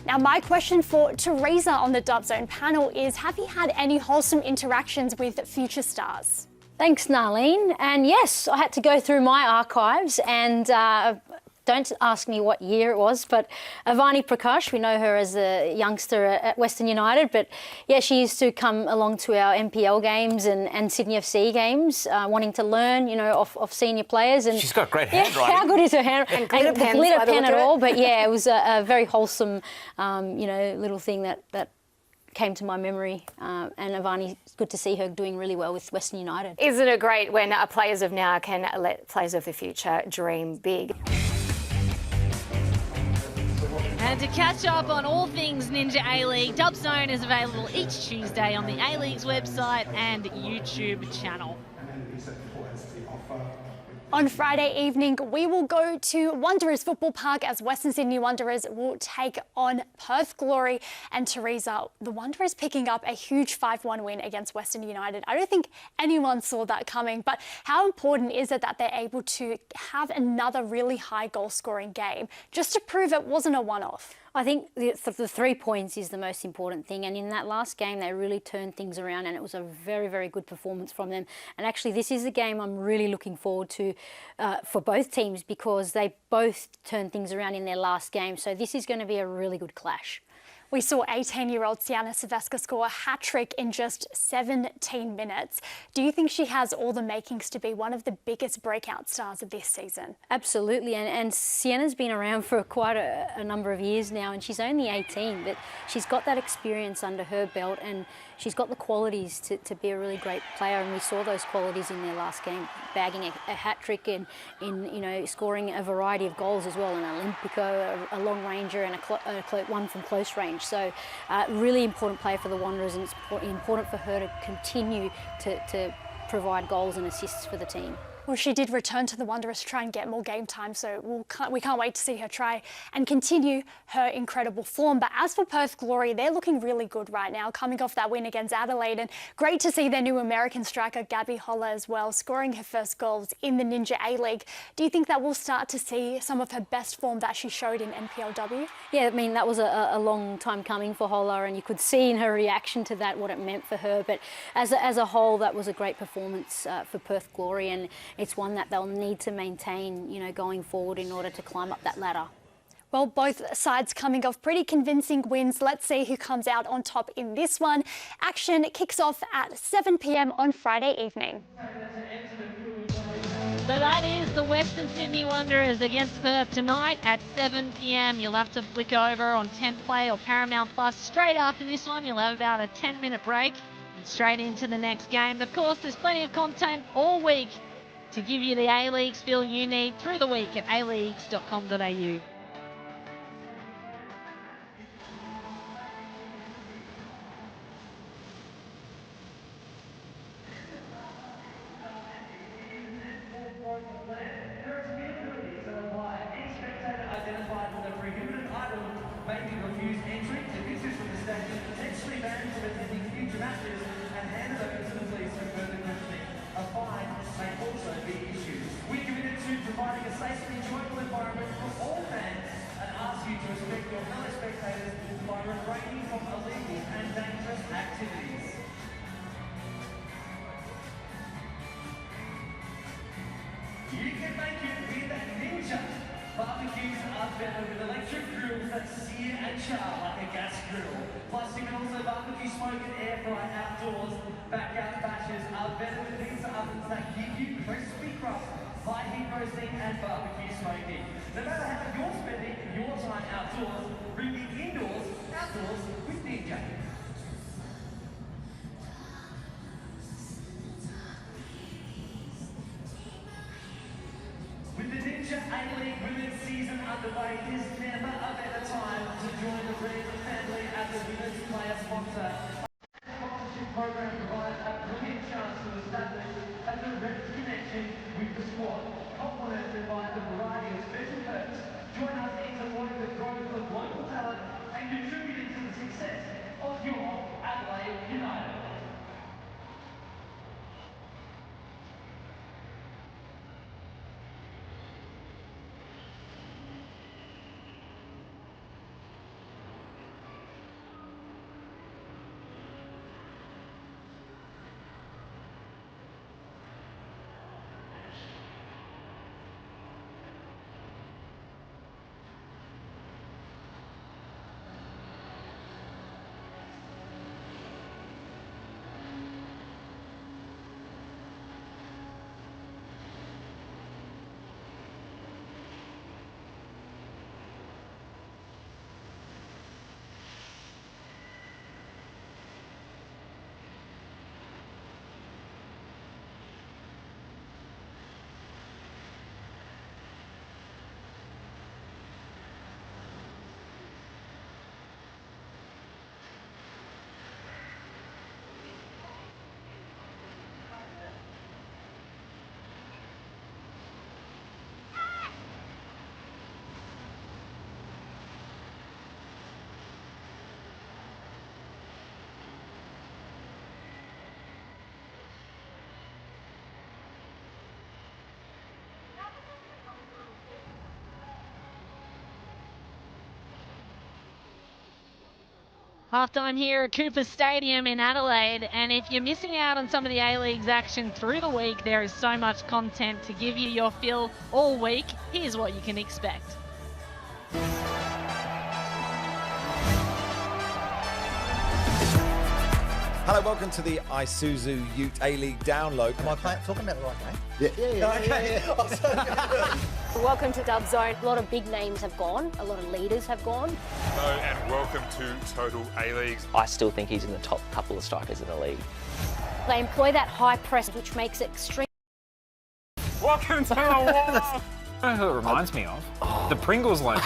Now, my question for Teresa on the Dub Zone panel is, have you had any wholesome interactions with future stars? Thanks, Narlene. And yes, I had to go through my archives and don't ask me what year it was, but Avani Prakash, we know her as a youngster at Western United, but yeah, she used to come along to our MPL games and Sydney FC games, wanting to learn, you know, of senior players. And she's got great handwriting. How good is her handwriting? And glitter pens, glitter pen at all, but yeah, it was a very wholesome, you know, little thing that came to my memory, and Avani, it's good to see her doing really well with Western United. Isn't it great when players of now can let players of the future dream big? And to catch up on all things Ninja A-League, Dub Zone is available each Tuesday on the A-League's website and YouTube channel. On Friday evening, we will go to Wanderers Football Park as Western Sydney Wanderers will take on Perth Glory. And Teresa, the Wanderers picking up a huge 5-1 win against Western United. I don't think anyone saw that coming, but how important is it that they're able to have another really high goal-scoring game just to prove it wasn't a one-off? I think the 3 points is the most important thing, and in that last game they really turned things around, and it was a very, very good performance from them. And actually this is a game I'm really looking forward to for both teams, because they both turned things around in their last game, so this is going to be a really good clash. We saw 18-year-old Sienna Silvestre score a hat-trick in just 17 minutes. Do you think she has all the makings to be one of the biggest breakout stars of this season? Absolutely, and Sienna's been around for quite a number of years now, and she's only 18, but she's got that experience under her belt, and she's got the qualities to be a really great player, and we saw those qualities in their last game, bagging a hat-trick and you know, scoring a variety of goals as well, an Olympico, a long ranger, and one from close range. So really important player for the Wanderers, and it's important for her to continue to provide goals and assists for the team. Well, she did return to the Wanderers to try and get more game time, so we can't wait to see her try and continue her incredible form. But as for Perth Glory, they're looking really good right now, coming off that win against Adelaide, and great to see their new American striker, Gabby Holler, as well, scoring her first goals in the Ninja A-League. Do you think that we'll start to see some of her best form that she showed in NPLW? Yeah, I mean, that was a long time coming for Holler, and you could see in her reaction to that what it meant for her. But as a whole, that was a great performance for Perth Glory, and it's one that they'll need to maintain, you know, going forward in order to climb up that ladder. Well, both sides coming off pretty convincing wins. Let's see who comes out on top in this one. Action kicks off at 7 p.m. on Friday evening. So that is the Western Sydney Wanderers against Perth tonight at 7 p.m. You'll have to flick over on 10 Play or Paramount Plus. Straight after this one, you'll have about a 10-minute break and straight into the next game. Of course, there's plenty of content all week to give you the A-Leagues feel you need through the week at aleagues.com.au. Providing a safe and enjoyable environment for all fans, and ask you to respect your fellow spectators by refraining from illegal and dangerous activities. You can make it with Ninja. Barbecues are better with electric grills that sear and char like a gas grill. Plus, you can also barbecue, smoke and air fry outdoors. Backyard bashes are better with pizza ovens that give you crispy crust, high heat roasting and barbecue smoking. No matter how you're spending your time outdoors, bring the indoors outdoors with Ninja. With the Ninja A-League Women's season underway, there's never a better time to join the Red family as a women's player sponsor. The sponsorship program provides a brilliant chance to establish a a direct connection with the squad, complemented by a variety of special perks. Join us in supporting the growth of local talent and contributing to the success of your Adelaide United. Halftime here at Cooper Stadium in Adelaide, and if you're missing out on some of the A-League's action through the week, there is so much content to give you your fill all week. Here's what you can expect. Hello, welcome to the Isuzu Ute A-League download. Am I talking about the right game? Yeah. Okay. Welcome to Dub Zone. A lot of big names have gone, a lot of leaders have gone. Hello and welcome to Total A-Leagues. I still think he's in the top couple of strikers in the league. They employ that high press, which makes it extreme. Welcome to the wall. You know who it reminds me of? The Pringles logo.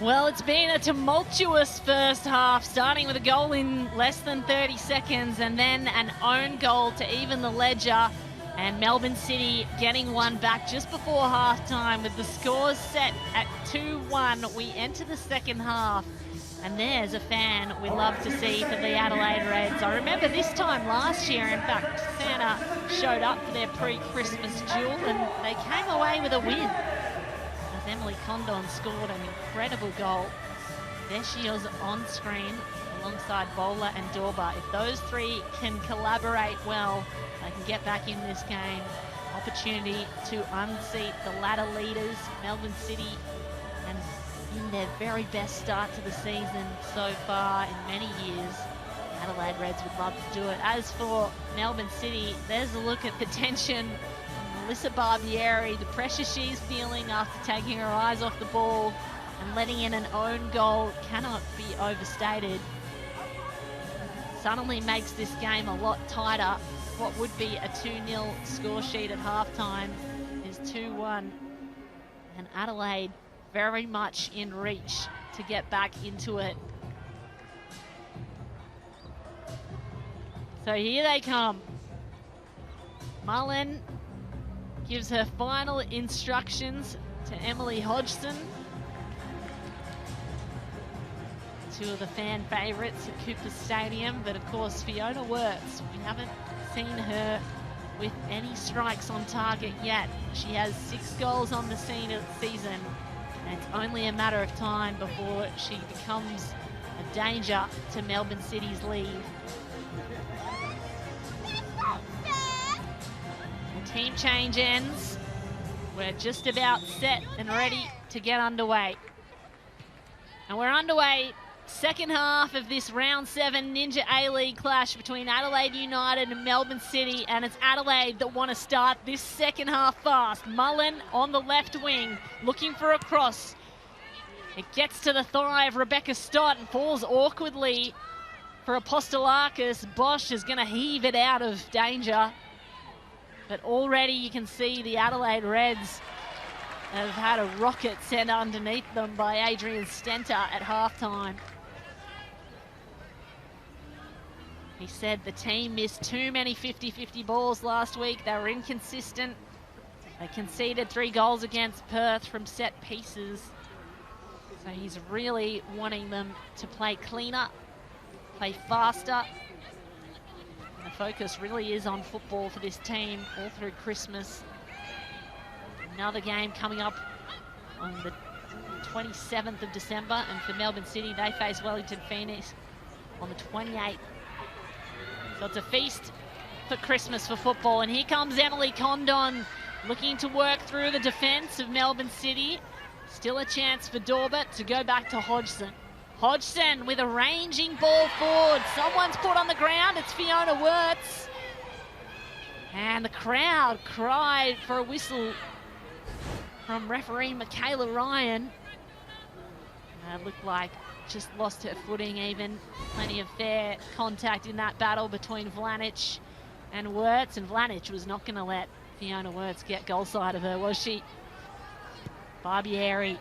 Well, it's been a tumultuous first half, starting with a goal in less than 30 seconds and then an own goal to even the ledger, and Melbourne City getting one back just before halftime with the scores set at 2-1. We enter the second half, and there's a fan we love to see for the Adelaide Reds. I remember this time last year, in fact, Santa showed up for their pre-Christmas duel and they came away with a win. Emily Condon scored an incredible goal. There she is on screen alongside Bowler and Dorba. If those three can collaborate well, they can get back in this game. Opportunity to unseat the ladder leaders, Melbourne City, and in their very best start to the season so far in many years. Adelaide Reds would love to do it. As for Melbourne City, there's a look at the tension. Melissa Barbieri, the pressure she's feeling after taking her eyes off the ball and letting in an own goal cannot be overstated. Suddenly makes this game a lot tighter. What would be a 2-0 score sheet at halftime is 2-1. And Adelaide very much in reach to get back into it. So here they come. Mullen gives her final instructions to Emily Hodgson. Two of the fan favourites at Cooper Stadium, but of course Fiona Wirtz, we haven't seen her with any strikes on target yet. She has 6 goals on the season, and it's only a matter of time before she becomes a danger to Melbourne City's lead. Team change ends. We're just about set and ready to get underway. And we're underway, second half of this round 7 Ninja A-League clash between Adelaide United and Melbourne City, and it's Adelaide that want to start this second half fast. Mullen on the left wing, looking for a cross. It gets to the thigh of Rebecca Stott and falls awkwardly for Apostolakis. Bosch is going to heave it out of danger. But already you can see the Adelaide Reds have had a rocket sent underneath them by Adrian Stenter at halftime. He said the team missed too many 50-50 balls last week. They were inconsistent. They conceded 3 goals against Perth from set pieces. So he's really wanting them to play cleaner, play faster. And the focus really is on football for this team all through Christmas. Another game coming up on the 27th of December, and for Melbourne City, they face Wellington Phoenix on the 28th. So it's a feast for Christmas for football. And here comes Emily Condon looking to work through the defence of Melbourne City. Still a chance for Dorbert to go back to Hodgson. Hodgson with a ranging ball forward. Someone's put on the ground. It's Fiona Wirtz. And the crowd cried for a whistle from referee Michaela Ryan. It looked like just lost her footing even. Plenty of fair contact in that battle between Vlanic and Wirtz, and Vlanic was not going to let Fiona Wirtz get goal side of her, was she? Barbieri,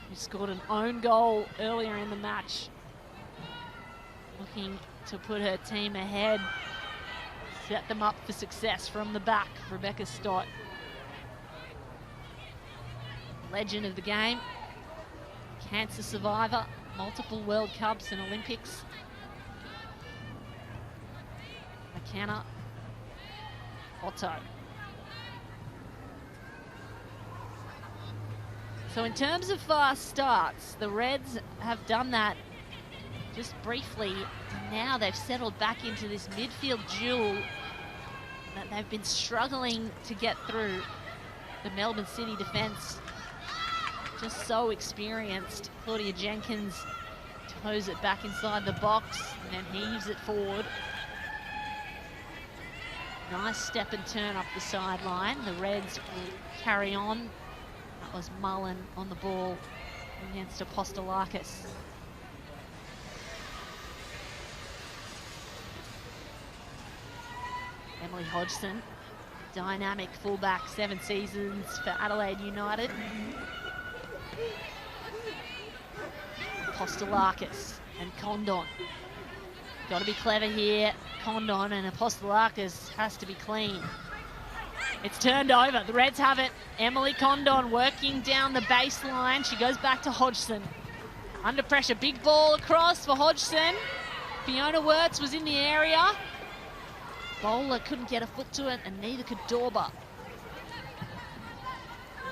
who scored an own goal earlier in the match, looking to put her team ahead, set them up for success from the back. Rebecca Stott, legend of the game, cancer survivor, multiple World Cups and Olympics. McKenna, Otto. So in terms of fast starts, the Reds have done that just briefly. Now they've settled back into this midfield duel that they've been struggling to get through. The Melbourne City defence just so experienced. Claudia Jenkins toes it back inside the box and then heaves it forward. Nice step and turn up the sideline. The Reds will carry on. That was Mullen on the ball against Apostolakis. Emily Hodgson, dynamic fullback, 7 seasons for Adelaide United. Apostolakis and Condon. Got to be clever here. Condon and Apostolakis has to be clean. It's turned over. The Reds have it. Emily Condon working down the baseline. She goes back to Hodgson. Under pressure. Big ball across for Hodgson. Fiona Wirtz was in the area. Bowler couldn't get a foot to it, and neither could Dorber.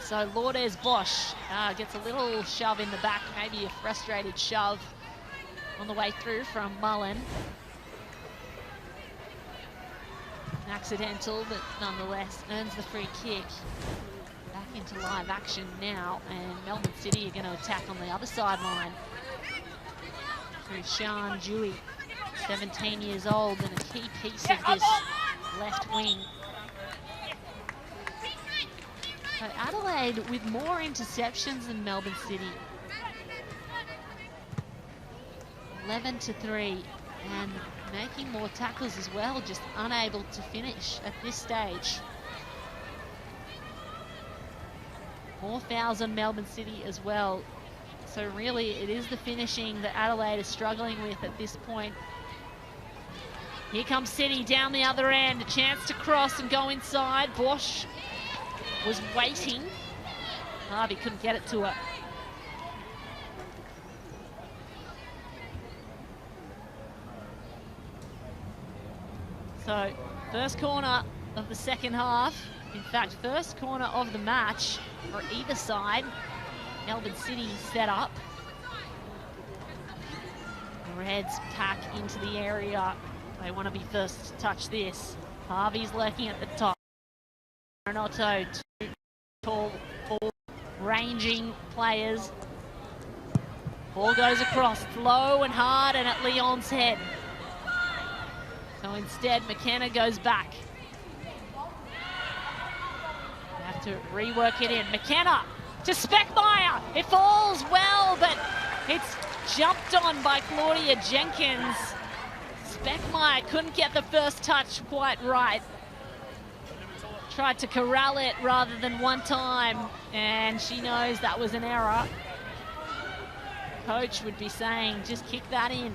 So Lourdes Bosch gets a little shove in the back, maybe a frustrated shove on the way through from Mullen. An accidental, but nonetheless earns the free kick. Back into live action now, and Melbourne City are going to attack on the other sideline through Sian Dewey, 17 years old and a key piece of this left wing. So Adelaide with more interceptions than Melbourne City. 11-3, and making more tackles as well, just unable to finish at this stage. More fouls on Melbourne City as well. So really it is the finishing that Adelaide is struggling with at this point. Here comes City down the other end, a chance to cross and go inside. Bosch was waiting. Harvey couldn't get it to her. So, first corner of the second half. In fact, first corner of the match for either side. Melbourne City set up. The Reds pack into the area. They want to be first to touch this. Harvey's lurking at the top. Otto, 2 tall, ranging players. Ball goes across, it's low and hard and at Leon's head. So instead, McKenna goes back. They have to rework it in. McKenna to Speckmeyer. It falls well, but it's jumped on by Claudia Jenkins. Speckmeyer couldn't get the first touch quite right. Tried to corral it rather than one time, and she knows that was an error. Coach would be saying, just kick that in.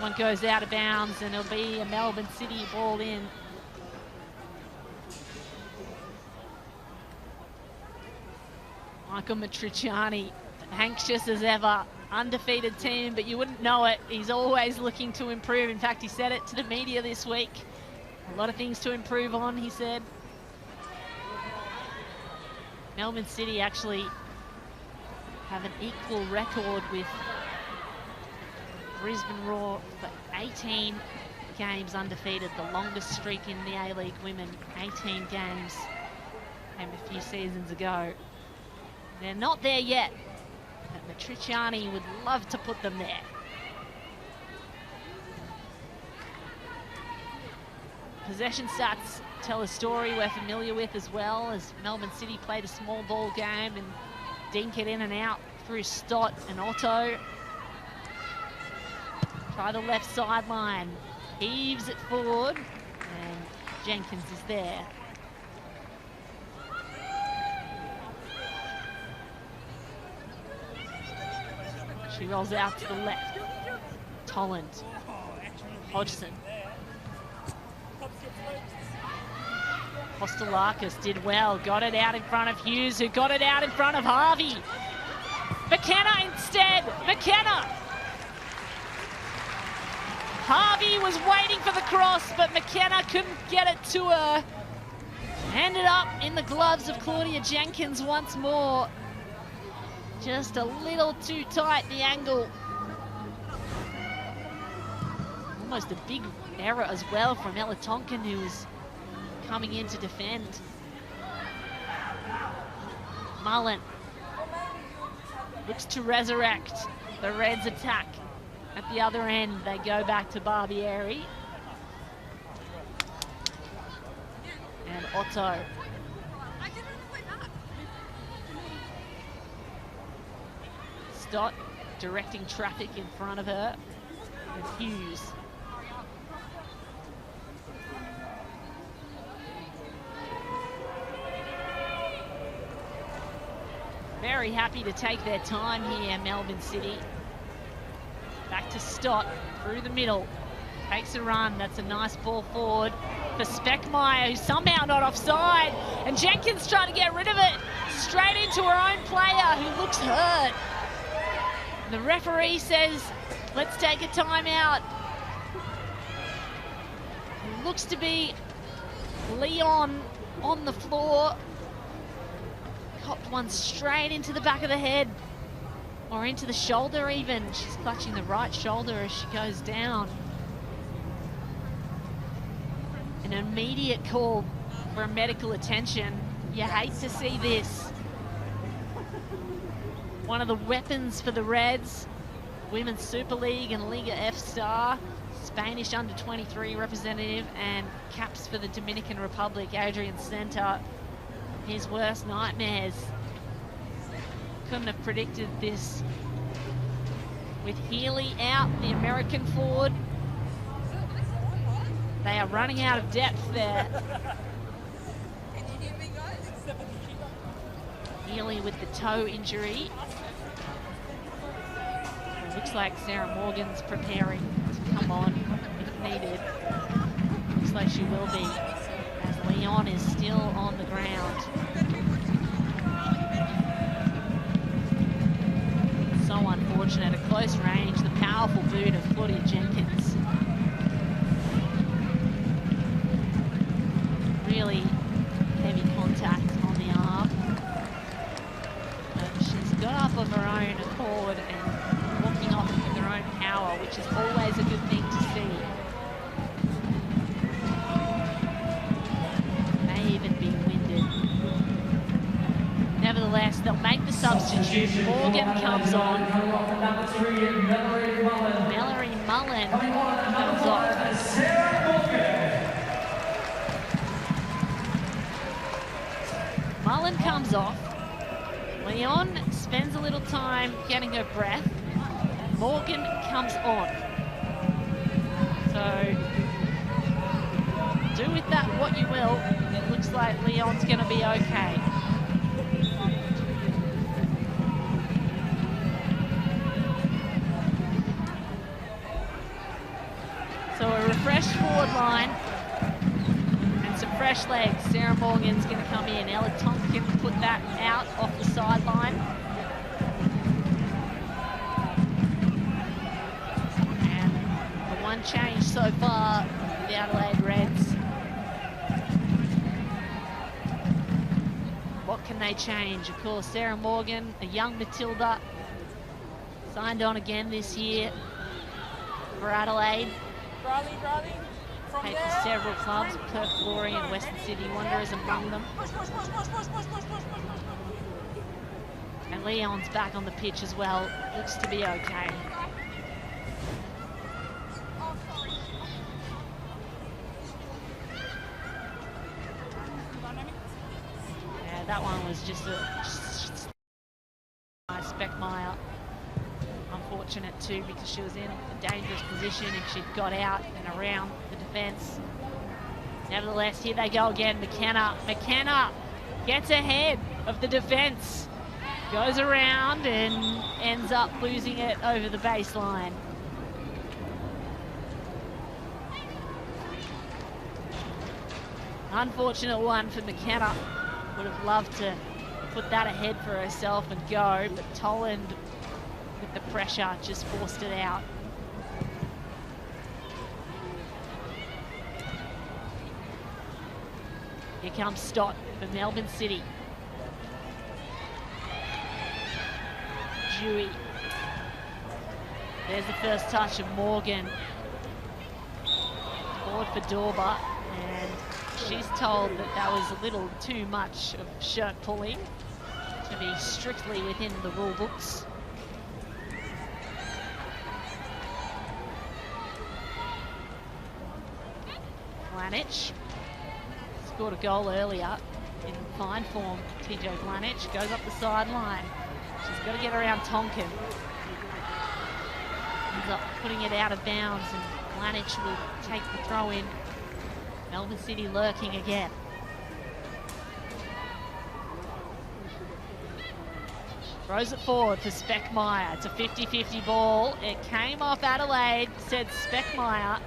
one goes out of bounds, and it'll be a Melbourne City ball in. Michael Matriciani, anxious as ever, undefeated team, but you wouldn't know it. He's always looking to improve. In fact, he said it to the media this week. A lot of things to improve on, he said. Melbourne City actually have an equal record with Brisbane Roar for 18 games undefeated, the longest streak in the A-League women. 18 games came a few seasons ago. They're not there yet, but Matriciani would love to put them there. Possession stats tell a story we're familiar with as well, as Melbourne City played a small ball game and dink it in and out through Stott and Otto. Try the left sideline, heaves it forward, and Jenkins is there. She rolls out to the left. Tolland. Hodgson. Kostelakis did well, got it out in front of Hughes, who got it out in front of Harvey. McKenna instead, McKenna! Harvey was waiting for the cross, but McKenna couldn't get it to her. Ended up in the gloves of Claudia Jenkins once more. Just a little too tight, the angle. Almost a big error as well from Ella Tonkin, who was coming in to defend. Mullen looks to resurrect the Reds' attack. At the other end, they go back to Barbieri. And Otto. Stott directing traffic in front of her. And Hughes. Very happy to take their time here, Melbourne City. Back to Stott, through the middle. Takes a run, that's a nice ball forward for Speckmeyer, who's somehow not offside. And Jenkins trying to get rid of it. Straight into her own player, who looks hurt. The referee says, let's take a timeout. It looks to be Leon on the floor. Copped one straight into the back of the head, or into the shoulder even. She's clutching the right shoulder as she goes down. An immediate call for medical attention. You hate to see this. One of the weapons for the Reds, Women's Super League and Liga F star, Spanish under-23 representative, and caps for the Dominican Republic, Adrian Center. His worst nightmares. Couldn't have predicted this. With Healy out, the American forward, they are running out of depth there. Healy with the toe injury. It looks like Sarah Morgan's preparing to come on if needed. Looks like she will be, as Leon is still on the ground. So unfortunate, at close range, the powerful boot of Claudia Jenkins. Really heavy contact on the arm. But she's got up of her own accord and walking off with her own power, which is always a good thing to see. May even be winded. Nevertheless, they'll make the substitute. Morgan comes on. Mallory Mullen comes off. Mullen comes off. Leon spends a little time getting her breath. Morgan comes on. So, do with that what you will. It looks like Leon's going to be okay. line. And some fresh legs. Sarah Morgan's going to come in. Ella Tonkin put that out off the sideline. And the one change so far, the Adelaide Reds. What can they change? Of course, Sarah Morgan, a young Matilda, signed on again this year for Adelaide. Played for several clubs, Perth Glory and Western Sydney Wanderers among them. And Leon's back on the pitch as well. Looks to be okay. Yeah, that one was just a Speckmeyer. Unfortunate too, because she was in a dangerous position and she'd got out and around the defence. Nevertheless, here they go again. McKenna gets ahead of the defence, goes around and ends up losing it over the baseline. Unfortunate one for McKenna. Would have loved to put that ahead for herself and go, but Toland, with the pressure, just forced it out. Here comes Stott for Melbourne City. Dewey. There's the first touch of Morgan. Forward for Dorber, and she's told that that was a little too much of shirt pulling to be strictly within the rule books. Blanich scored a goal earlier in fine form. TJ Blanich goes up the sideline. She's got to get around Tonkin. Ends up putting it out of bounds, and Blanich will take the throw in. Melbourne City lurking again. Throws it forward for Speckmeyer. It's a 50-50 ball. It came off Adelaide, said Speckmeyer.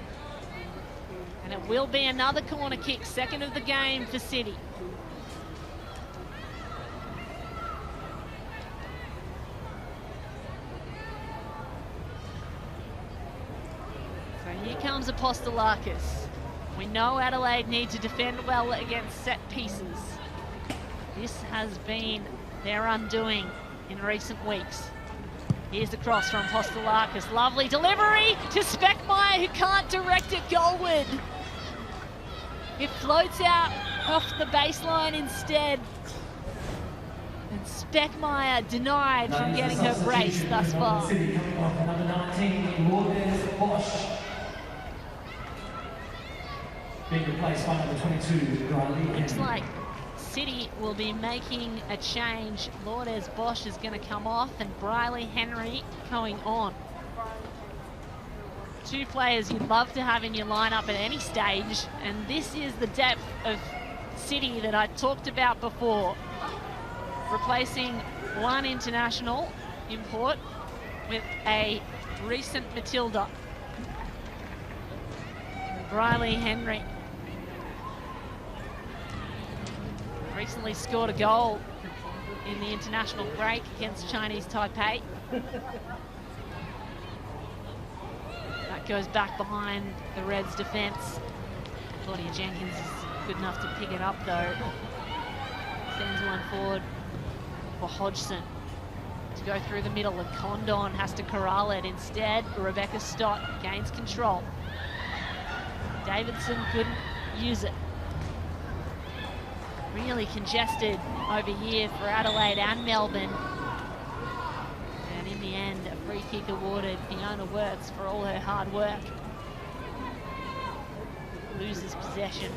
And it will be another corner kick, second of the game for City. So here comes Apostolakis. We know Adelaide need to defend well against set pieces. This has been their undoing in recent weeks. Here's the cross from Apostolakis. Lovely delivery to Speckmeyer, who can't direct it goalward. It floats out off the baseline instead. And Speckmeyer denied from getting her brace thus far. Number 19, Lourdes Bosch. Being replaced by number 22, Riley. Looks like City will be making a change. Lourdes Bosch is going to come off and Briley Henry going on. Two players you'd love to have in your lineup at any stage, and this is the depth of City that I talked about before. Replacing one international import with a recent Matilda. Briley Henry recently scored a goal in the international break against Chinese Taipei. That goes back behind the Reds' defence. Claudia Jenkins is good enough to pick it up though. Sends one forward for Hodgson to go through the middle, and Condon has to corral it. Instead, Rebecca Stott gains control. Davidson couldn't use it. Really congested over here for Adelaide and Melbourne. And in the end, a free kick awarded Fiona Wirtz for all her hard work. Loses possession.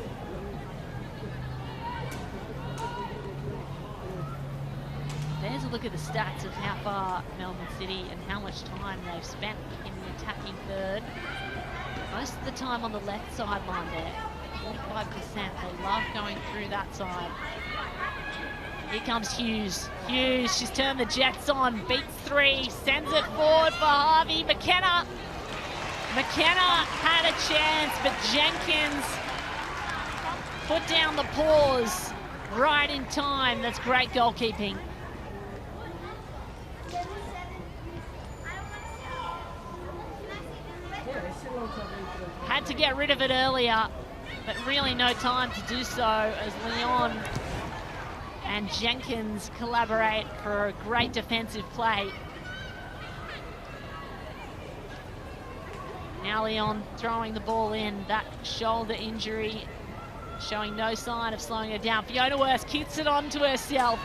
There's a look at the stats of how far Melbourne City and how much time they've spent in the attacking third. Most of the time on the left sideline there. 45%. They love going through that side. Here comes Hughes. Hughes, she's turned the Jets on. Beats three. Sends it forward for Harvey. McKenna McKenna had a chance, but Jenkins put down the paws right in time. That's great goalkeeping. Had to get rid of it earlier, but really no time to do so as Leon and Jenkins collaborate for a great defensive play. Now Leon throwing the ball in, that shoulder injury showing no sign of slowing her down. Fiona Worth kicks it onto herself.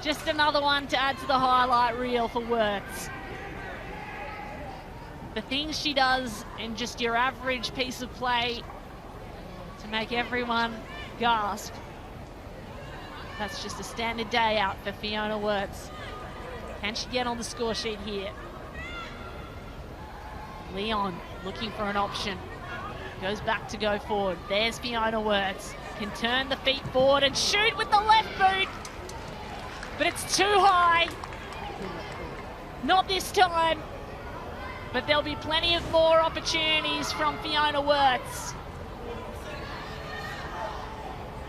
Just another one to add to the highlight reel for Worth. The things she does in just your average piece of play to make everyone gasp. That's just a standard day out for Fiona Worth. Can she get on the score sheet here? Leon looking for an option. Goes back to go forward. There's Fiona Worth. Can turn the feet forward and shoot with the left boot. But it's too high. Not this time. But there'll be plenty of more opportunities from Fiona Worth.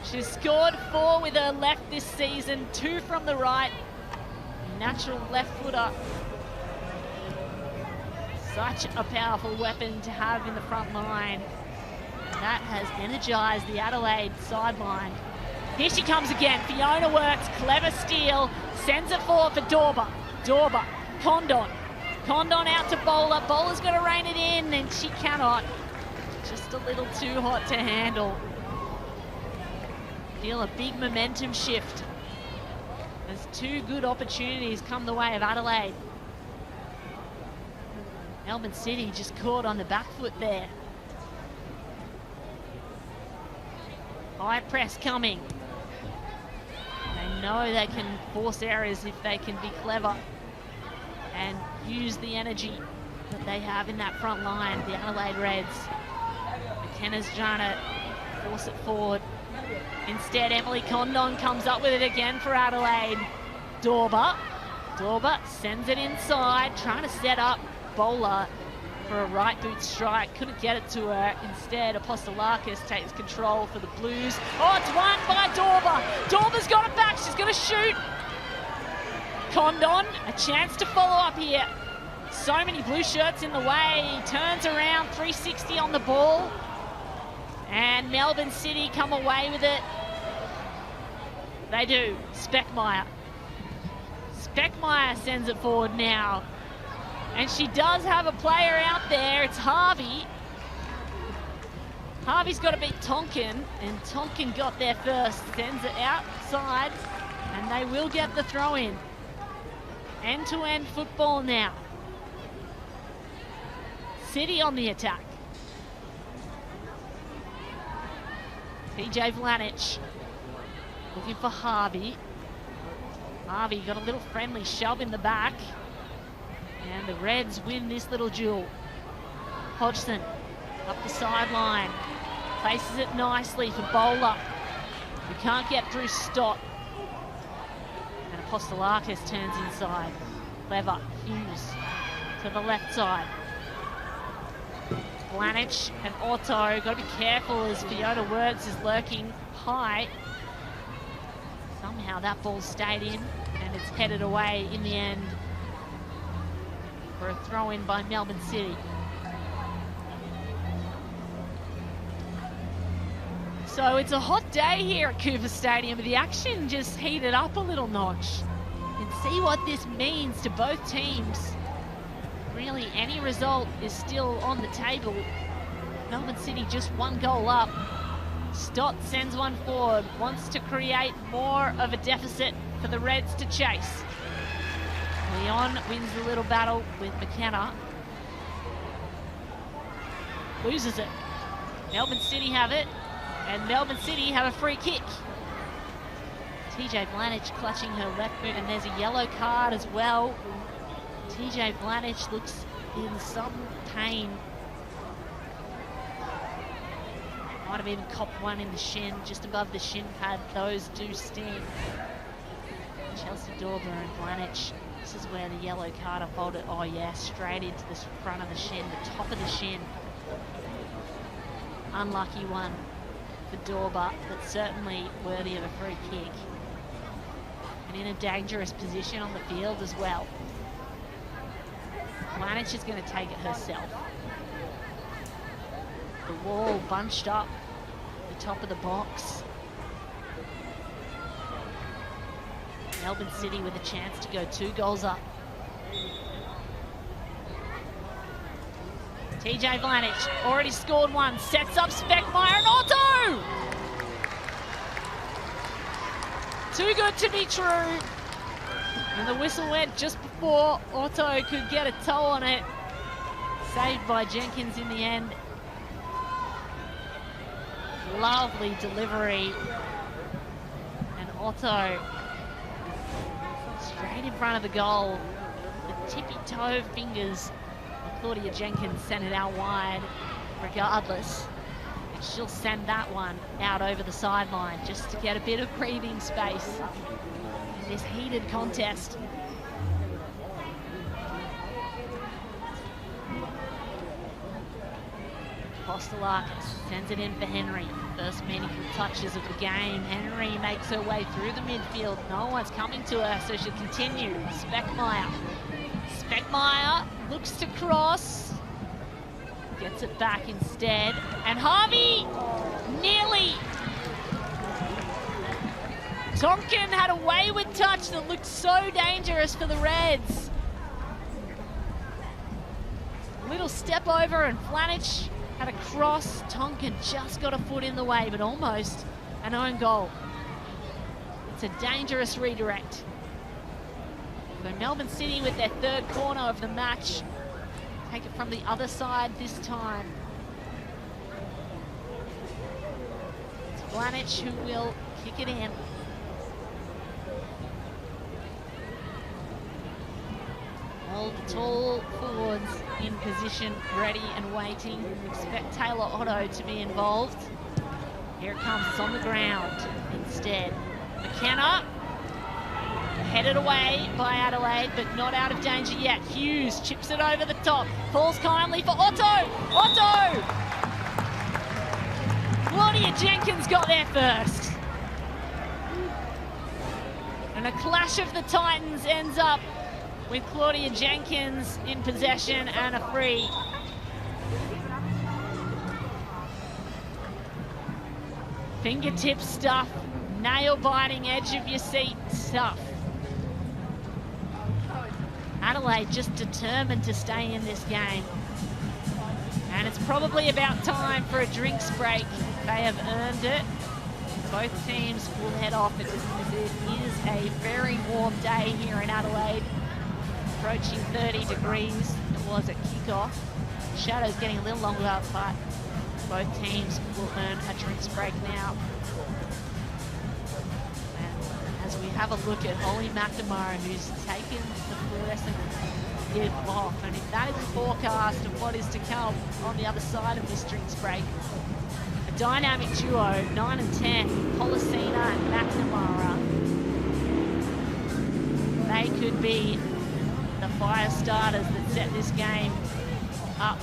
She's scored 4 with her left this season, 2 from the right. Natural left footer. Such a powerful weapon to have in the front line. That has energized the Adelaide sideline. Here she comes again. Fiona Worth, clever steal, sends it forward for Dorber. Dorber, Condon. Condon out to Bowler. Bowler's got to rein it in, and she cannot. Just a little too hot to handle. Feel a big momentum shift as 2 good opportunities come the way of Adelaide. Melbourne City just caught on the back foot there. High press coming. They know they can force errors if they can be clever and use the energy that they have in that front line, the Adelaide Reds. McKenna's trying to force it forward. Instead, Emily Condon comes up with it again for Adelaide. Dorber. Dorber sends it inside, trying to set up Bowler for a right boot strike. Couldn't get it to her. Instead, Apostolakis takes control for the Blues. Oh, it's won by Dorber. Dorber's got it back. She's going to shoot. Condon, a chance to follow up here. So many blue shirts in the way. Turns around, 360 on the ball. And Melbourne City come away with it. They do. Speckmeyer. Speckmeyer sends it forward now. And she does have a player out there. It's Harvey. Harvey's got to beat Tonkin, and Tonkin got there first. Sends it outside, and they will get the throw in. End-to-end football now. City on the attack. PJ Vlanich looking for Harvey. Harvey got a little friendly shove in the back. And the Reds win this little duel. Hodgson up the sideline. Places it nicely for Bowler. We can't get through Stott. And Apostolakis turns inside. Clever. Hughes to the left side. Vlanich and Otto. Got to be careful as Fiona Worth is lurking high. Somehow that ball stayed in and it's headed away in the end for a throw-in by Melbourne City. So it's a hot day here at Cooper Stadium, but the action just heated up a little notch. And see what this means to both teams. Really, any result is still on the table. Melbourne City just 1 goal up. Stott sends one forward, wants to create more of a deficit for the Reds to chase. Leon wins the little battle with McKenna. Loses it. Melbourne City have it, and Melbourne City have a free kick. TJ Vlanich clutching her left boot, and there's a yellow card as well. TJ Vlanich looks in some pain. Might have even copped one in the shin, just above the shin pad. Those do sting. Chelsea Dorber and Vlanich This is where the yellow card unfolded. Oh yeah, straight into the front of the shin, the top of the shin. Unlucky one for Dorba, but certainly worthy of a free kick. And in a dangerous position on the field as well. Planich is going to take it herself. The wall bunched up the top of the box. Melbourne City with a chance to go 2 goals up. TJ Vlanich already scored one, sets up Speckmeyer and Otto! Too good to be true. And the whistle went just before Otto could get a toe on it. Saved by Jenkins in the end. Lovely delivery. And Otto straight in front of the goal. The tippy-toe fingers of Claudia Jenkins sent it out wide regardless. And she'll send that one out over the sideline just to get a bit of breathing space in this heated contest. Postelakis sends it in for Henry. First meaningful touches of the game. Henry makes her way through the midfield. No one's coming to her, so she'll continue. Speckmeyer. Speckmeyer looks to cross. Gets it back instead. And Harvey nearly. Tonkin had a wayward touch that looked so dangerous for the Reds. Little step over and Vlanich had a cross. Tonkin just got a foot in the way, but almost an own goal. It's a dangerous redirect. So Melbourne City with their 3rd corner of the match. Take it from the other side this time. It's Vlanich who will kick it in. All the tall forwards in position, ready and waiting. Expect Taylor Otto to be involved. Here it comes, it's on the ground instead. McKenna, headed away by Adelaide, but not out of danger yet. Hughes chips it over the top, falls kindly for Otto! Otto! Claudia Jenkins got there first. And a clash of the Titans ends up with Claudia Jenkins in possession and a free. Fingertip stuff, nail-biting, edge of your seat stuff. Adelaide just determined to stay in this game. And it's probably about time for a drinks break. They have earned it. Both teams will head off. It is a very warm day here in Adelaide. Approaching 30 degrees, it was at kickoff. Shadow's getting a little longer, but both teams will earn a drinks break now. And as we have a look at Holly McNamara, who's taken the fluorescent bib off, and if that is a forecast of what is to come on the other side of this drinks break, a dynamic duo, 9 and 10, Policina and McNamara, they could be the fire starters that set this game up.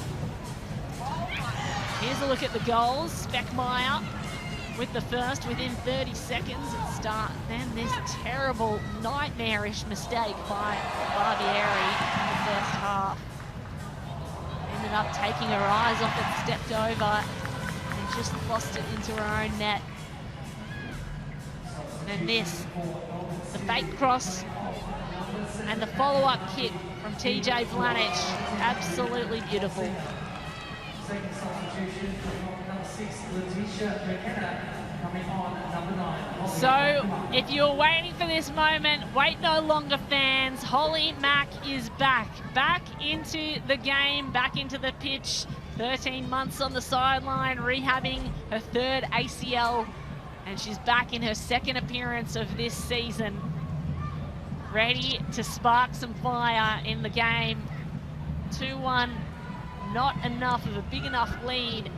Here's a look at the goals. Speckmeyer with the first within 30 seconds at start. Then this terrible, nightmarish mistake by Barbieri in the first half. Ended up taking her eyes off it, stepped over, and just lost it into her own net. And this, the fake cross, and the follow-up kick from TJ Vlanich, absolutely beautiful. Second substitution, number 6, Letitia McKenna, coming on number 9. So, if you're waiting for this moment, wait no longer, fans. Holly Mack is back. Back into the game, back into the pitch. 13 months on the sideline, rehabbing her 3rd ACL, and she's back in her 2nd appearance of this season. Ready to spark some fire in the game. 2-1, not enough of a big enough lead,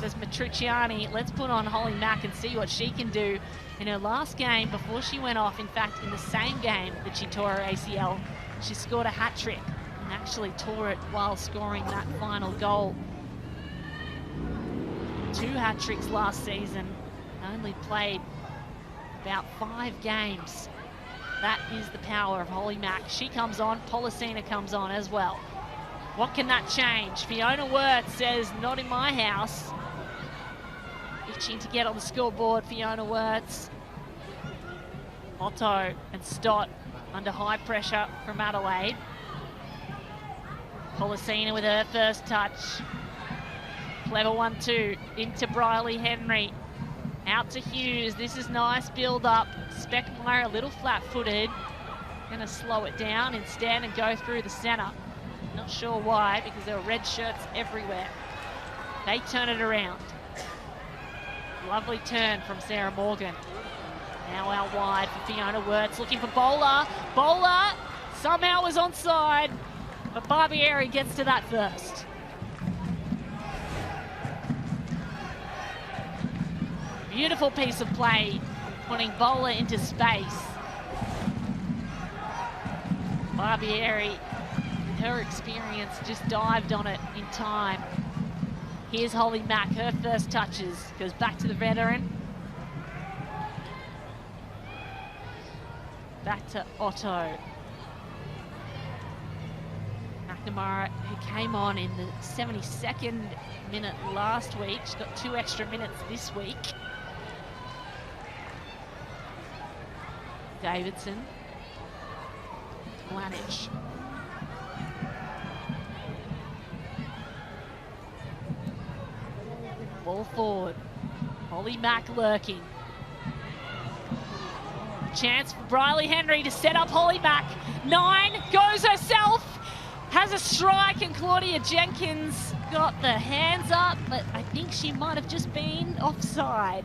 says Matriciani. Let's put on Holly Mack and see what she can do. In her last game before she went off, in fact, in the same game that she tore her ACL, She scored a hat-trick and actually tore it while scoring that final goal. 2 hat-tricks last season, only played about 5 games. That is the power of Holly Mack. She comes on, Policina comes on as well. What can that change? Fiona Wirtz says, not in my house. Itching to get on the scoreboard, Fiona Wirtz. Otto and Stott under high pressure from Adelaide. Policina with her first touch. Clever 1-2 into Briley Henry. Out to Hughes. This is nice build up. Speckmeyer a little flat-footed. Gonna slow it down instead and go through the centre. Not sure why, because there were red shirts everywhere. They turn it around. Lovely turn from Sarah Morgan. Now out wide for Fiona Wirtz, looking for Bowler. Bowler somehow was onside, but Barbieri gets to that first. Beautiful piece of play, putting Bowler into space. Barbieri, with her experience, just dived on it in time. Here's Holly Mack, her first touches, goes back to the veteran. Back to Otto. McNamara, who came on in the 72nd minute last week. She's got 2 extra minutes this week. Davidson. Planich. Ball forward. Holly Mack lurking. Chance for Briley Henry to set up Holly Mack. 9 goes herself. Has a strike, and Claudia Jenkins got the hands up, but I think she might have just been offside.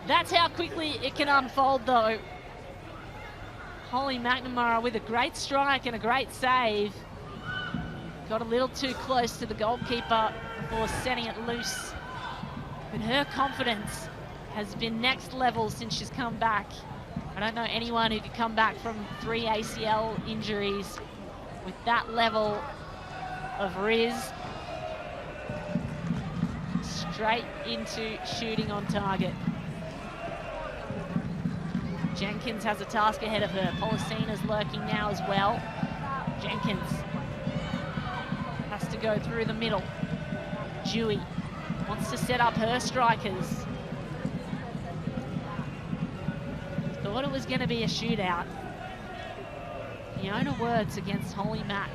That's how quickly it can unfold, though. Holly McNamara with a great strike and a great save. Got a little too close to the goalkeeper before setting it loose. But her confidence has been next level since she's come back. I don't know anyone who could come back from 3 ACL injuries with that level of riz. Straight into shooting on target. Jenkins has a task ahead of her. Policina's lurking now as well. Jenkins has to go through the middle. Dewey wants to set up her strikers. Thought it was going to be a shootout. Fiona Wirtz against Holly Mack.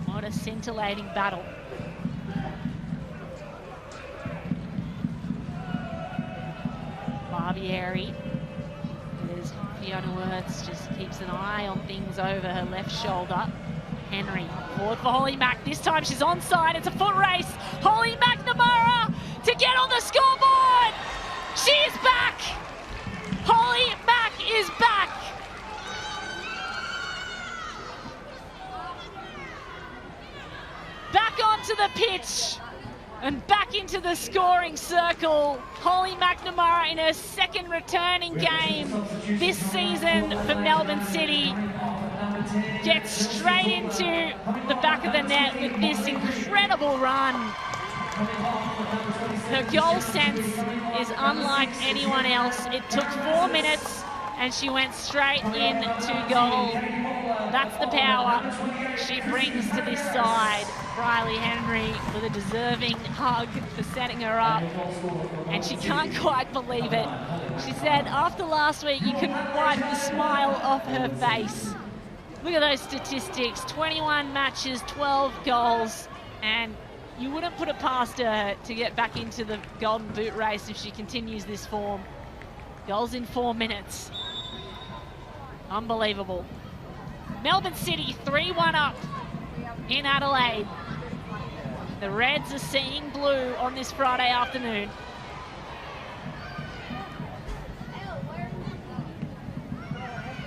What a scintillating battle. Barbieri. There's Fiona Wirtz, just keeps an eye on things over her left shoulder. Henry, forward for Holly Mack. This time she's onside. It's a foot race. Holly McNamara to get on the scoreboard. She is back. Holly Mack is back. Back onto the pitch and back into the scoring circle. Holly McNamara in her second returning game this season for Melbourne City gets straight into the back of the net with this incredible run. Her goal sense is unlike anyone else. It took 4 minutes and she went straight into goal. That's the power she brings to this side. Briley Henry with a deserving hug for setting her up, and she can't quite believe it. She said after last week you could wipe the smile off her face. Look at those statistics, 21 matches, 12 goals, and you wouldn't put it past her to get back into the Golden Boot race if she continues this form. Goals in 4 minutes. Unbelievable. Melbourne City 3-1 up in Adelaide. The Reds are seeing blue on this Friday afternoon.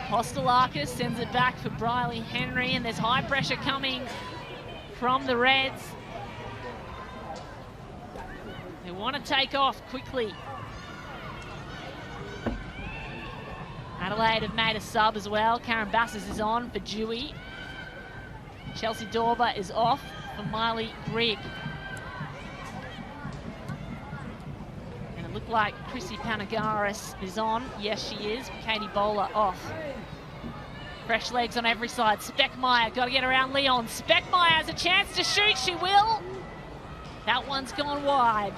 Postelakis sends it back for Briley Henry, and there's high pressure coming from the Reds. They want to take off quickly. Adelaide Adelaide have made a sub as well. Karen Bassers is on for Dewey. Chelsea Dorber is off for Miley Grigg. And it looked like Chrissy Panagaris is on. Yes, she is. Katie Bowler off. Fresh legs on every side. Speckmeyer got to get around Leon. Speckmeyer has a chance to shoot. She will. That one's gone wide.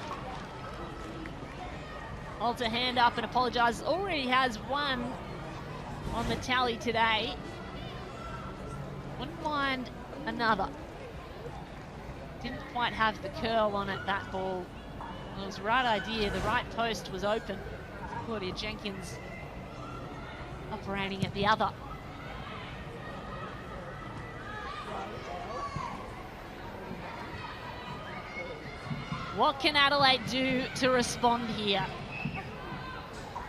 Holds her hand up and apologises. Already has one on the tally today. Wouldn't mind another. Didn't quite have the curl on it, that ball. It was the right idea. The right post was open. Claudia Jenkins operating at the other. What can Adelaide do to respond here?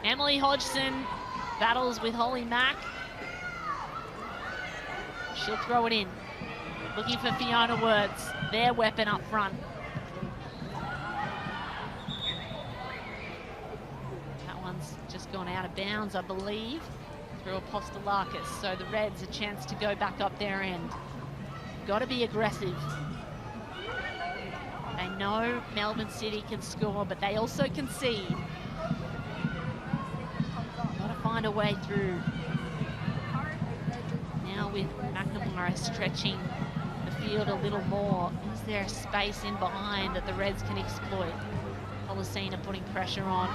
Emily Hodgson battles with Holly Mack. She'll throw it in. Looking for Fiona Words, their weapon up front. That one's just gone out of bounds, I believe, through Apostolakis. So the Reds a chance to go back up their end. Got to be aggressive. They know Melbourne City can score, but they also concede. Got to find a way through. Now with McNamara stretching the field a little more, is there a space in behind that the Reds can exploit? Policina putting pressure on.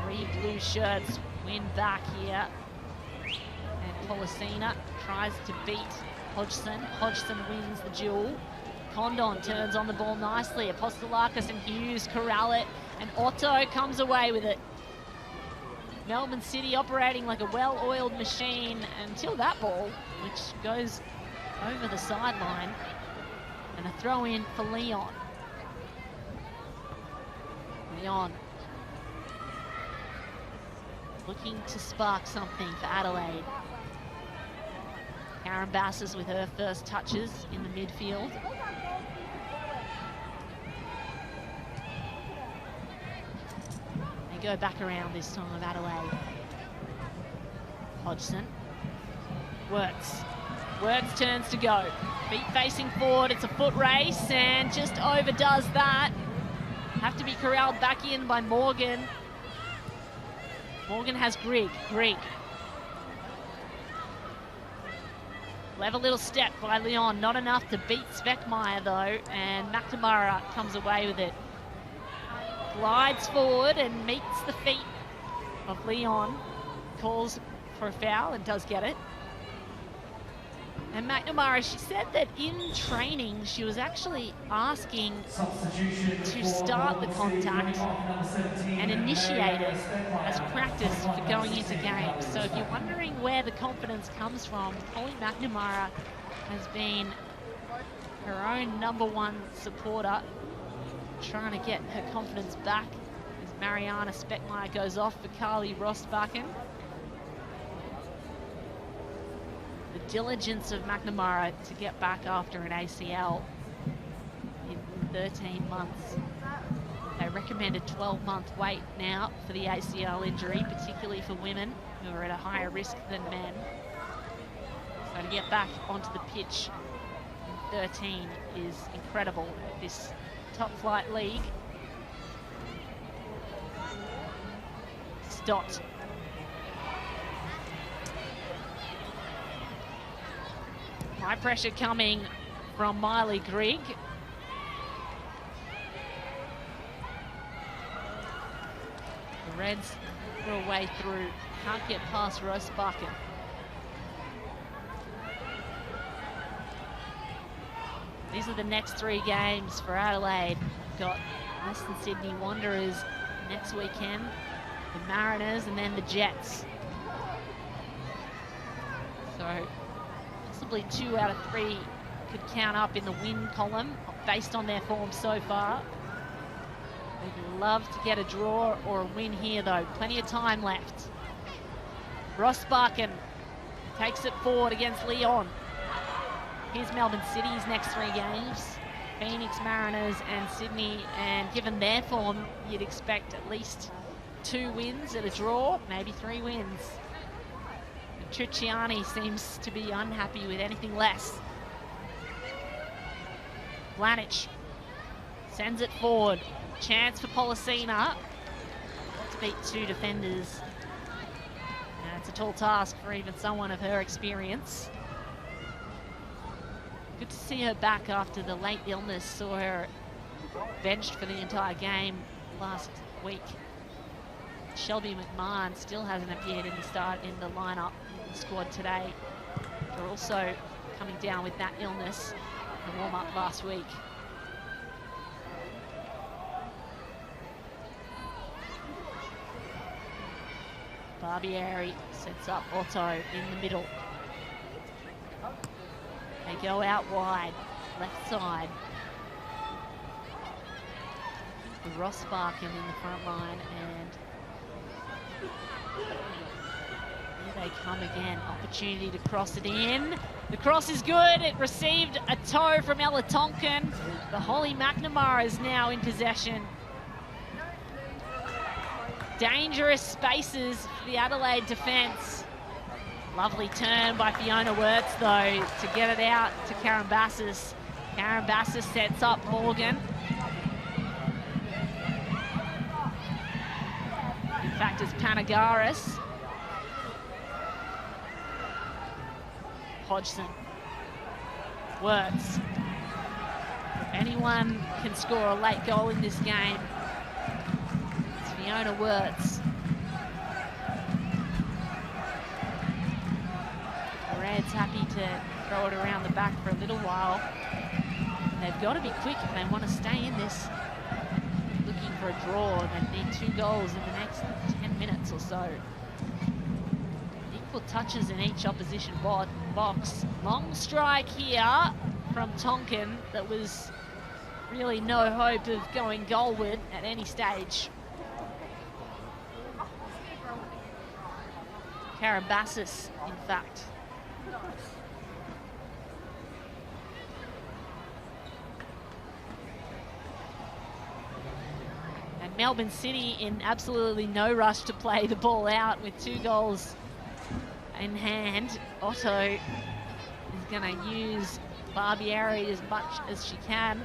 3 blue shirts win back here. And Policina tries to beat Hodgson. Hodgson wins the duel. Condon turns on the ball nicely. Apostolakis and Hughes corral it, and Otto comes away with it. Melbourne City operating like a well-oiled machine until that ball, which goes over the sideline, and a throw in for Leon. Leon looking to spark something for Adelaide. Karen Bassers with her first touches in the midfield. They go back around this time, Adelaide. Hodgson. Works turns to go. Feet facing forward, it's a foot race and just overdoes that. Have to be corralled back in by Morgan. Morgan has Grigg. Clever little step by Leon, not enough to beat Speckmeyer though, and McNamara comes away with it. Glides forward and meets the feet of Leon, calls for a foul and does get it. And McNamara, she said that in training she was actually asking to start the contact and initiate it as practice for going into games. So if you're wondering where the confidence comes from, Holly McNamara has been her own #1 supporter, trying to get her confidence back as Mariana Speckmeyer goes off for Carly Rosbachen. The diligence of McNamara to get back after an ACL in 13 months. They recommend a 12-month wait now for the ACL injury, particularly for women who are at a higher risk than men. So to get back onto the pitch in 13 is incredible at this top flight league. Stott. High pressure coming from Miley Grigg. The Reds throw a way through, can't get past Rosbachen. These are the next 3 games for Adelaide. Got Western Sydney Wanderers next weekend, the Mariners, and then the Jets. So possibly 2 out of 3 could count up in the win column based on their form so far. They'd love to get a draw or a win here though. Plenty of time left. Rosbachen takes it forward against Leon. Here's Melbourne City's next 3 games. Phoenix, Mariners and Sydney, and given their form, you'd expect at least 2 wins and a draw, maybe 3 wins. And Tricciani seems to be unhappy with anything less. Vlanic sends it forward. Chance for Policina to beat 2 defenders. And it's a tall task for even someone of her experience. Good to see her back after the late illness. Saw her benched for the entire game last week. Shelby McMahon still hasn't appeared in the lineup in the squad today. They're also coming down with that illness in the warm-up last week. Barbieri sets up Otto in the middle. They go out wide, left side. The Ross Barkin in the front line, and here they come again. Opportunity to cross it in. The cross is good. It received a toe from Ella Tonkin. The Holly McNamara is now in possession. Dangerous spaces for the Adelaide defence. Lovely turn by Fiona Wirtz, though, to get it out to Karen Bassis. Karen Bassis sets up Morgan. In fact, it's Panagaris. Hodgson. Wirtz. If anyone can score a late goal in this game, it's Fiona Wirtz. Red's happy to throw it around the back for a little while. They've got to be quick if they want to stay in this. Looking for a draw, they need 2 goals in the next 10 minutes or so. Equal touches in each opposition box. Long strike here from Tonkin that was really no hope of going goalward at any stage. Karen Bassis, in fact. And Melbourne City in absolutely no rush to play the ball out with 2 goals in hand. Otto is going to use Barbieri as much as she can.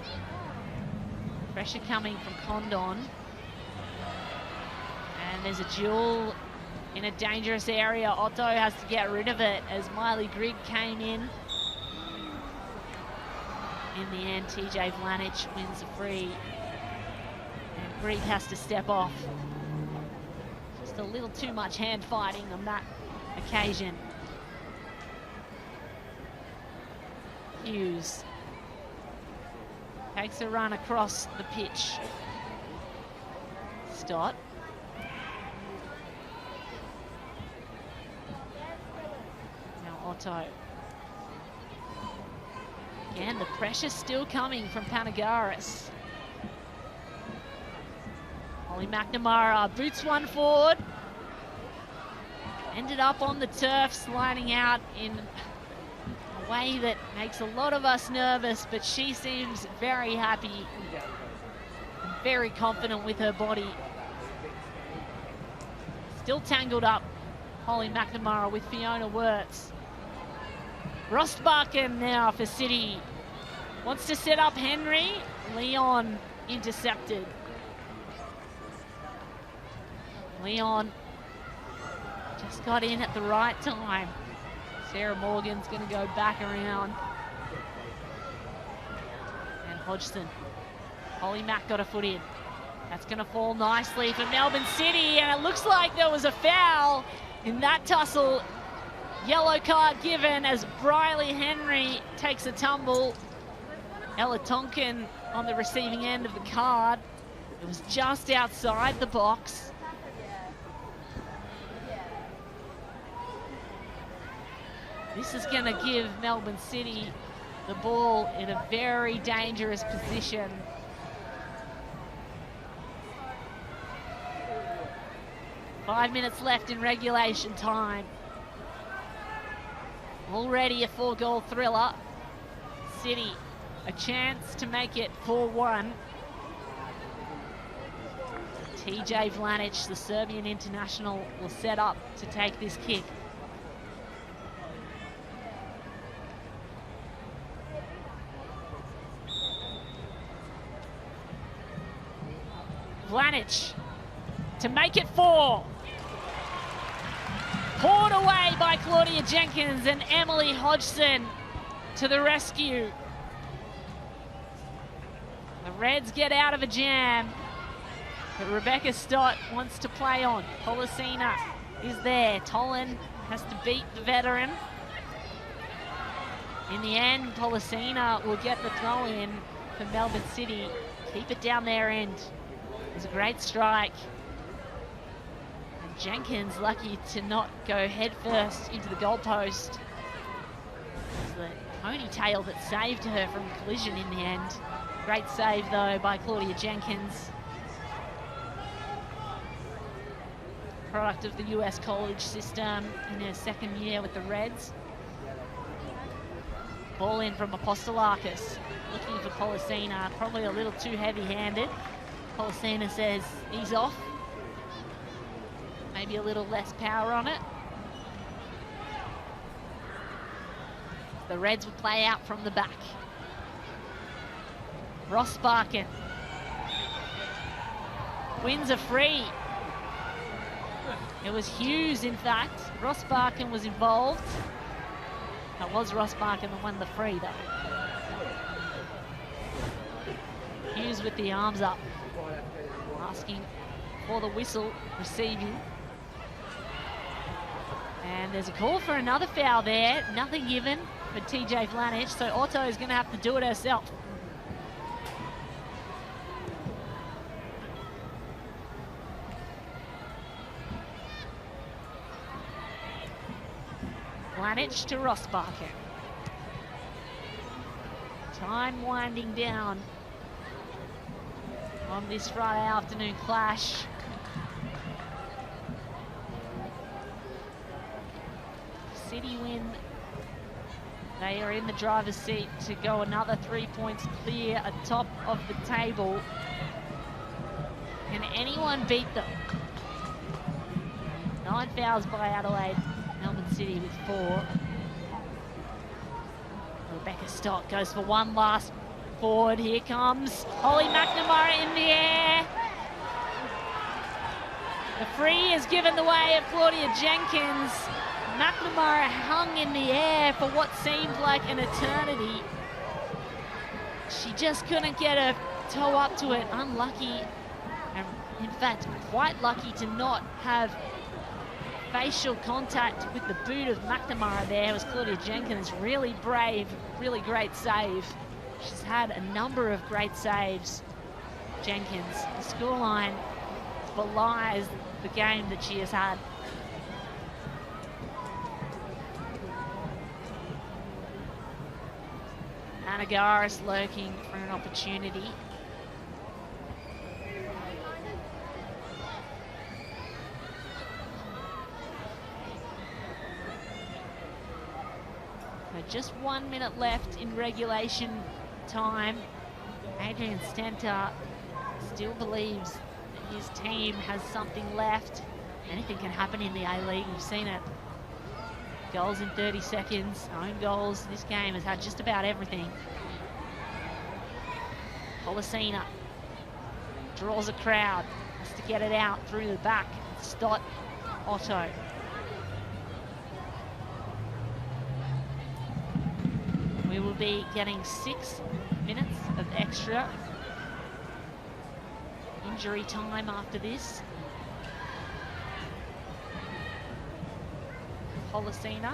Pressure coming from Condon. And there's a duel in a dangerous area. Otto has to get rid of it as Miley Grigg came in. In the end, TJ Vlanic wins a free. And Grigg has to step off. Just a little too much hand fighting on that occasion. Hughes takes a run across the pitch. Stott. Otto. Again, the pressure still coming from Panagaris. Holly McNamara boots one forward. Ended up on the turf, sliding out in a way that makes a lot of us nervous, but she seems very happy and very confident with her body. Still tangled up, Holly McNamara with Fiona Wirtz. Rostbarken now for City. Wants to set up Henry. Leon intercepted. Leon just got in at the right time. Sarah Morgan's going to go back around. And Hodgson. Holly Mack got a foot in. That's going to fall nicely for Melbourne City. And it looks like there was a foul in that tussle. Yellow card given as Briley Henry takes a tumble. Ella Tonkin on the receiving end of the card. It was just outside the box. This is going to give Melbourne City the ball in a very dangerous position. Five minutes left in regulation time. Already a 4-goal thriller. City, a chance to make it 4-1. TJ Vlanic, the Serbian international, will set up to take this kick. Vlanic to make it 4. Poured away by Claudia Jenkins, and Emily Hodgson to the rescue. The Reds get out of a jam, but Rebecca Stott wants to play on. Polisina is there. Tolan has to beat the veteran. In the end, Polisina will get the throw in for Melbourne City. Keep it down their end. It was a great strike. And Jenkins lucky to not go head first into the goalpost. It was the ponytail that saved her from collision in the end. Great save though by Claudia Jenkins. Product of the US college system in her second year with the Reds. Ball in from Apostolakis, looking for Polisina, probably a little too heavy-handed. Polisina says he's off. Maybe a little less power on it. The Reds will play out from the back. Ross Barkin wins a free. It was Hughes, in fact. Ross Barkin was involved. It was Ross Barkin that won the free, though. Hughes with the arms up, asking for the whistle, receiving. And there's a call for another foul there. Nothing given for TJ Vlanic, so Otto is going to have to do it herself. Vlanic to Ross Barkin. Time winding down on this Friday afternoon clash. City win. They are in the driver's seat to go another 3 points clear atop of the table. Can anyone beat them? 9 fouls by Adelaide. Melbourne City with 4. Rebecca Stott goes for one last forward. Here comes Holly McNamara in the air. The free is given the way of Claudia Jenkins. McNamara hung in the air for what seemed like an eternity. She just couldn't get her toe up to it. Unlucky, and in fact quite lucky to not have facial contact with the boot of McNamara there. It was Claudia Jenkins. Really brave, really great save. She's had a number of great saves, Jenkins. The scoreline belies the game that she has had. Anagaris lurking for an opportunity. Just 1 minute left in regulation time. Adrian Stenta still believes that his team has something left. Anything can happen in the A-League. We've seen it. Goals in 30 seconds, own goals. This game has had just about everything. Polisina draws a crowd, has to get it out through the back. Stott, Otto. We will be getting 6 minutes of extra injury time after this. Polisina.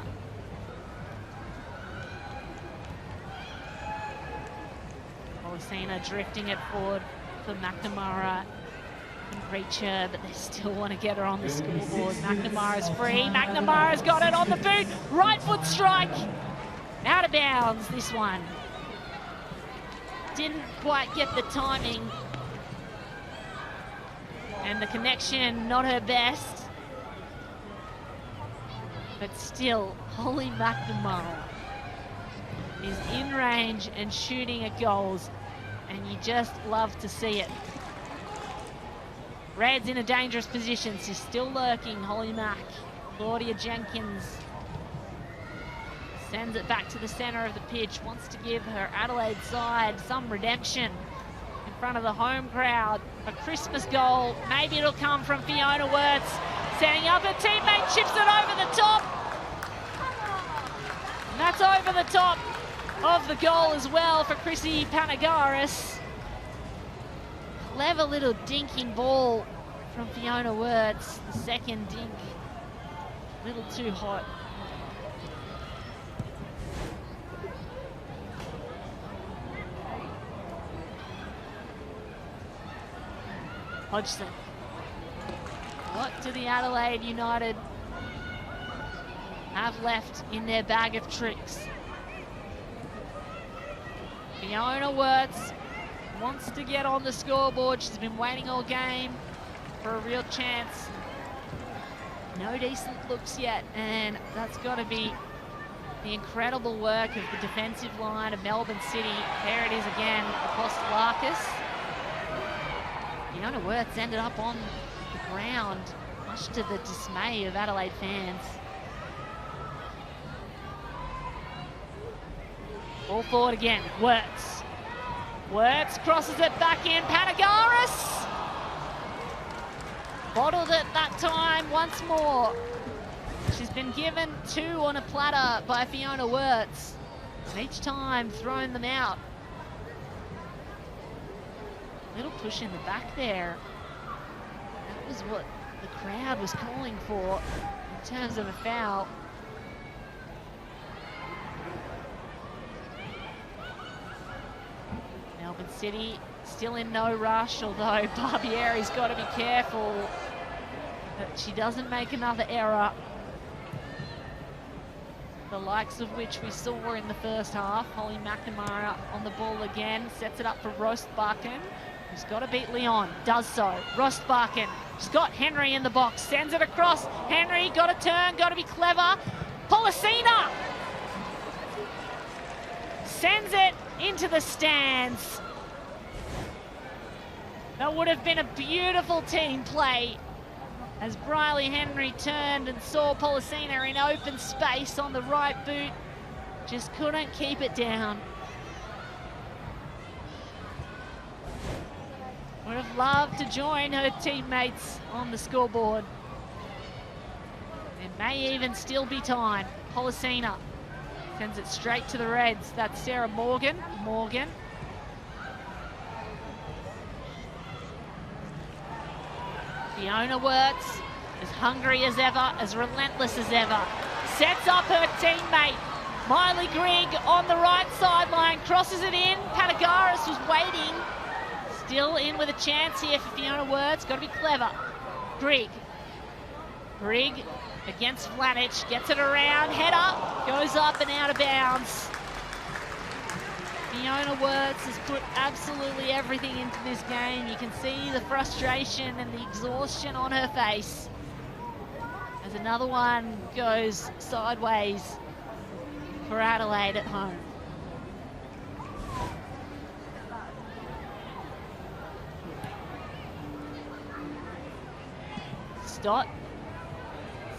Polisina drifting it forward for McNamara. Can reach her, but they still want to get her on the scoreboard. McNamara's free. McNamara's got it on the boot. Right foot strike. Out of bounds, this one. Didn't quite get the timing. And the connection, not her best. But still, Holly McNamara is in range and shooting at goals. And you just love to see it. Reds in a dangerous position. She's still lurking. Holly Mack. Claudia Jenkins sends it back to the centre of the pitch. Wants to give her Adelaide side some redemption in front of the home crowd. A Christmas goal. Maybe it'll come from Fiona Wirtz. Setting up her teammate. Chips it over the top. And that's over the top of the goal as well for Chrissy Panagaris. Clever little dinking ball from Fiona Wirtz. The second dink, a little too hot. Hodgson. What do the Adelaide United have left in their bag of tricks? Fiona Wirtz wants to get on the scoreboard. She's been waiting all game for a real chance. No decent looks yet, and that's got to be the incredible work of the defensive line of Melbourne City. There it is again, Apostolakis. Fiona Wirtz ended up on the ground, much to the dismay of Adelaide fans. Ball forward again, Wirtz. Wirtz crosses it back in, Panagaris. Bottled it that time once more. She's been given 2 on a platter by Fiona Wirtz. And each time thrown them out. Little push in the back there. That was what the crowd was calling for in terms of a foul. Melbourne City still in no rush, although Barbieri's got to be careful that she doesn't make another error, the likes of which we saw in the first half. Holly McNamara on the ball again, sets it up for Rostbakken, who's got to beat Leon, does so. Rostbakken, she's got Henry in the box, sends it across. Henry, got to turn, got to be clever. Polisina sends it into the stands. That would have been a beautiful team play as Briley Henry turned and saw Polisina in open space on the right boot. Just couldn't keep it down. Would have loved to join her teammates on the scoreboard. There may even still be time. Polisina sends it straight to the Reds. That's Sarah Morgan. Morgan. Fiona Wirtz, as hungry as ever, as relentless as ever. Sets up her teammate, Miley Grigg, on the right sideline. Crosses it in. Panagaris was waiting. Still in with a chance here for Fiona Wirtz. Got to be clever. Grigg. Grigg against Flanich, gets it around, header, goes up and out of bounds. Fiona Wirtz has put absolutely everything into this game. You can see the frustration and the exhaustion on her face as another one goes sideways for Adelaide at home. Stott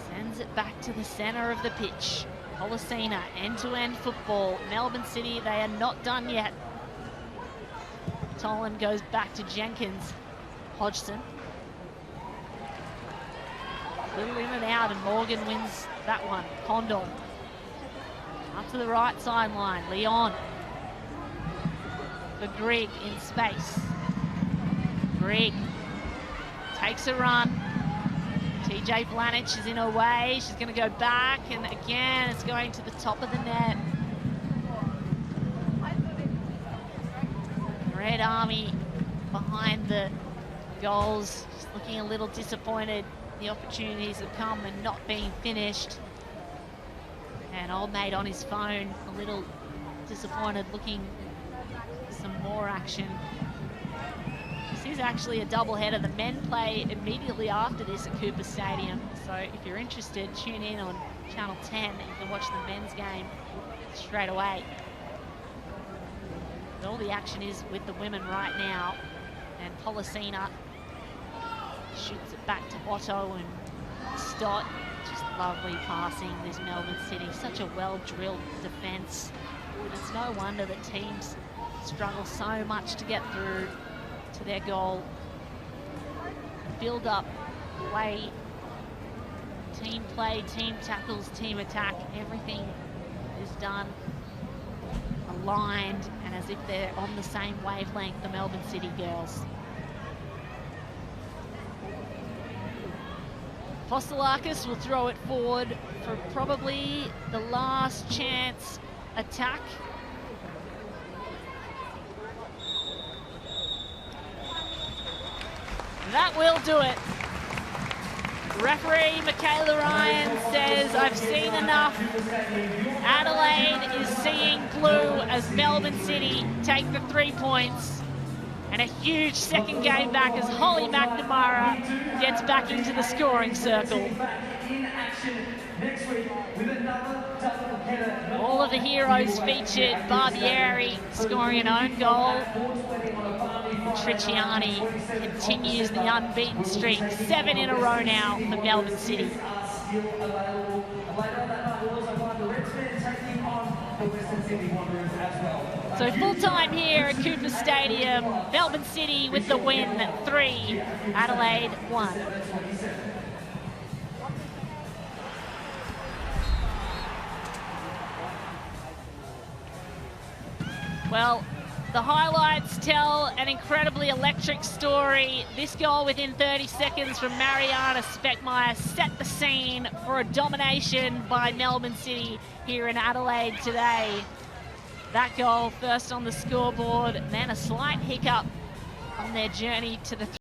sends it back to the centre of the pitch. Polisina, end-to-end football. Melbourne City, they are not done yet. Tolan goes back to Jenkins. Hodgson. Little in and out, and Morgan wins that one. Condon. Up to the right sideline. Leon. For Grigg in space. Grigg takes a run. TJ Blanich is in her way. She's going to go back, and again, it's going to the top of the net. Red Army behind the goals, just looking a little disappointed. The opportunities have come and not being finished. And old mate on his phone, a little disappointed, looking for some more action. This is actually a doubleheader. The men play immediately after this at Cooper Stadium. So if you're interested, tune in on Channel 10 and you can watch the men's game straight away. But all the action is with the women right now. And Polisina Shoots it back to Otto and Stott. Just lovely passing, this Melbourne City. Such a well-drilled defence. It's no wonder that teams struggle so much to get through to their goal. Build up, play, team play, team tackles, team attack. Everything is done aligned and as if they're on the same wavelength, the Melbourne City girls. Fosilakis will throw it forward for probably the last chance attack. That will do it. Referee Michaela Ryan says, I've seen enough. Adelaide is seeing blue as Melbourne City take the 3 points. And a huge second game back as Holly McNamara gets back into the scoring circle. All of the heroes featured. Barbieri scoring an own goal. Triciani continues the unbeaten streak. 7 in a row now for Melbourne City. So full time here at Cooper Stadium. Melbourne City with the win, 3, Adelaide 1. Well, the highlights tell an incredibly electric story. This goal within 30 seconds from Mariana Speckmeyer set the scene for a domination by Melbourne City here in Adelaide today. That goal first on the scoreboard, and then a slight hiccup on their journey to the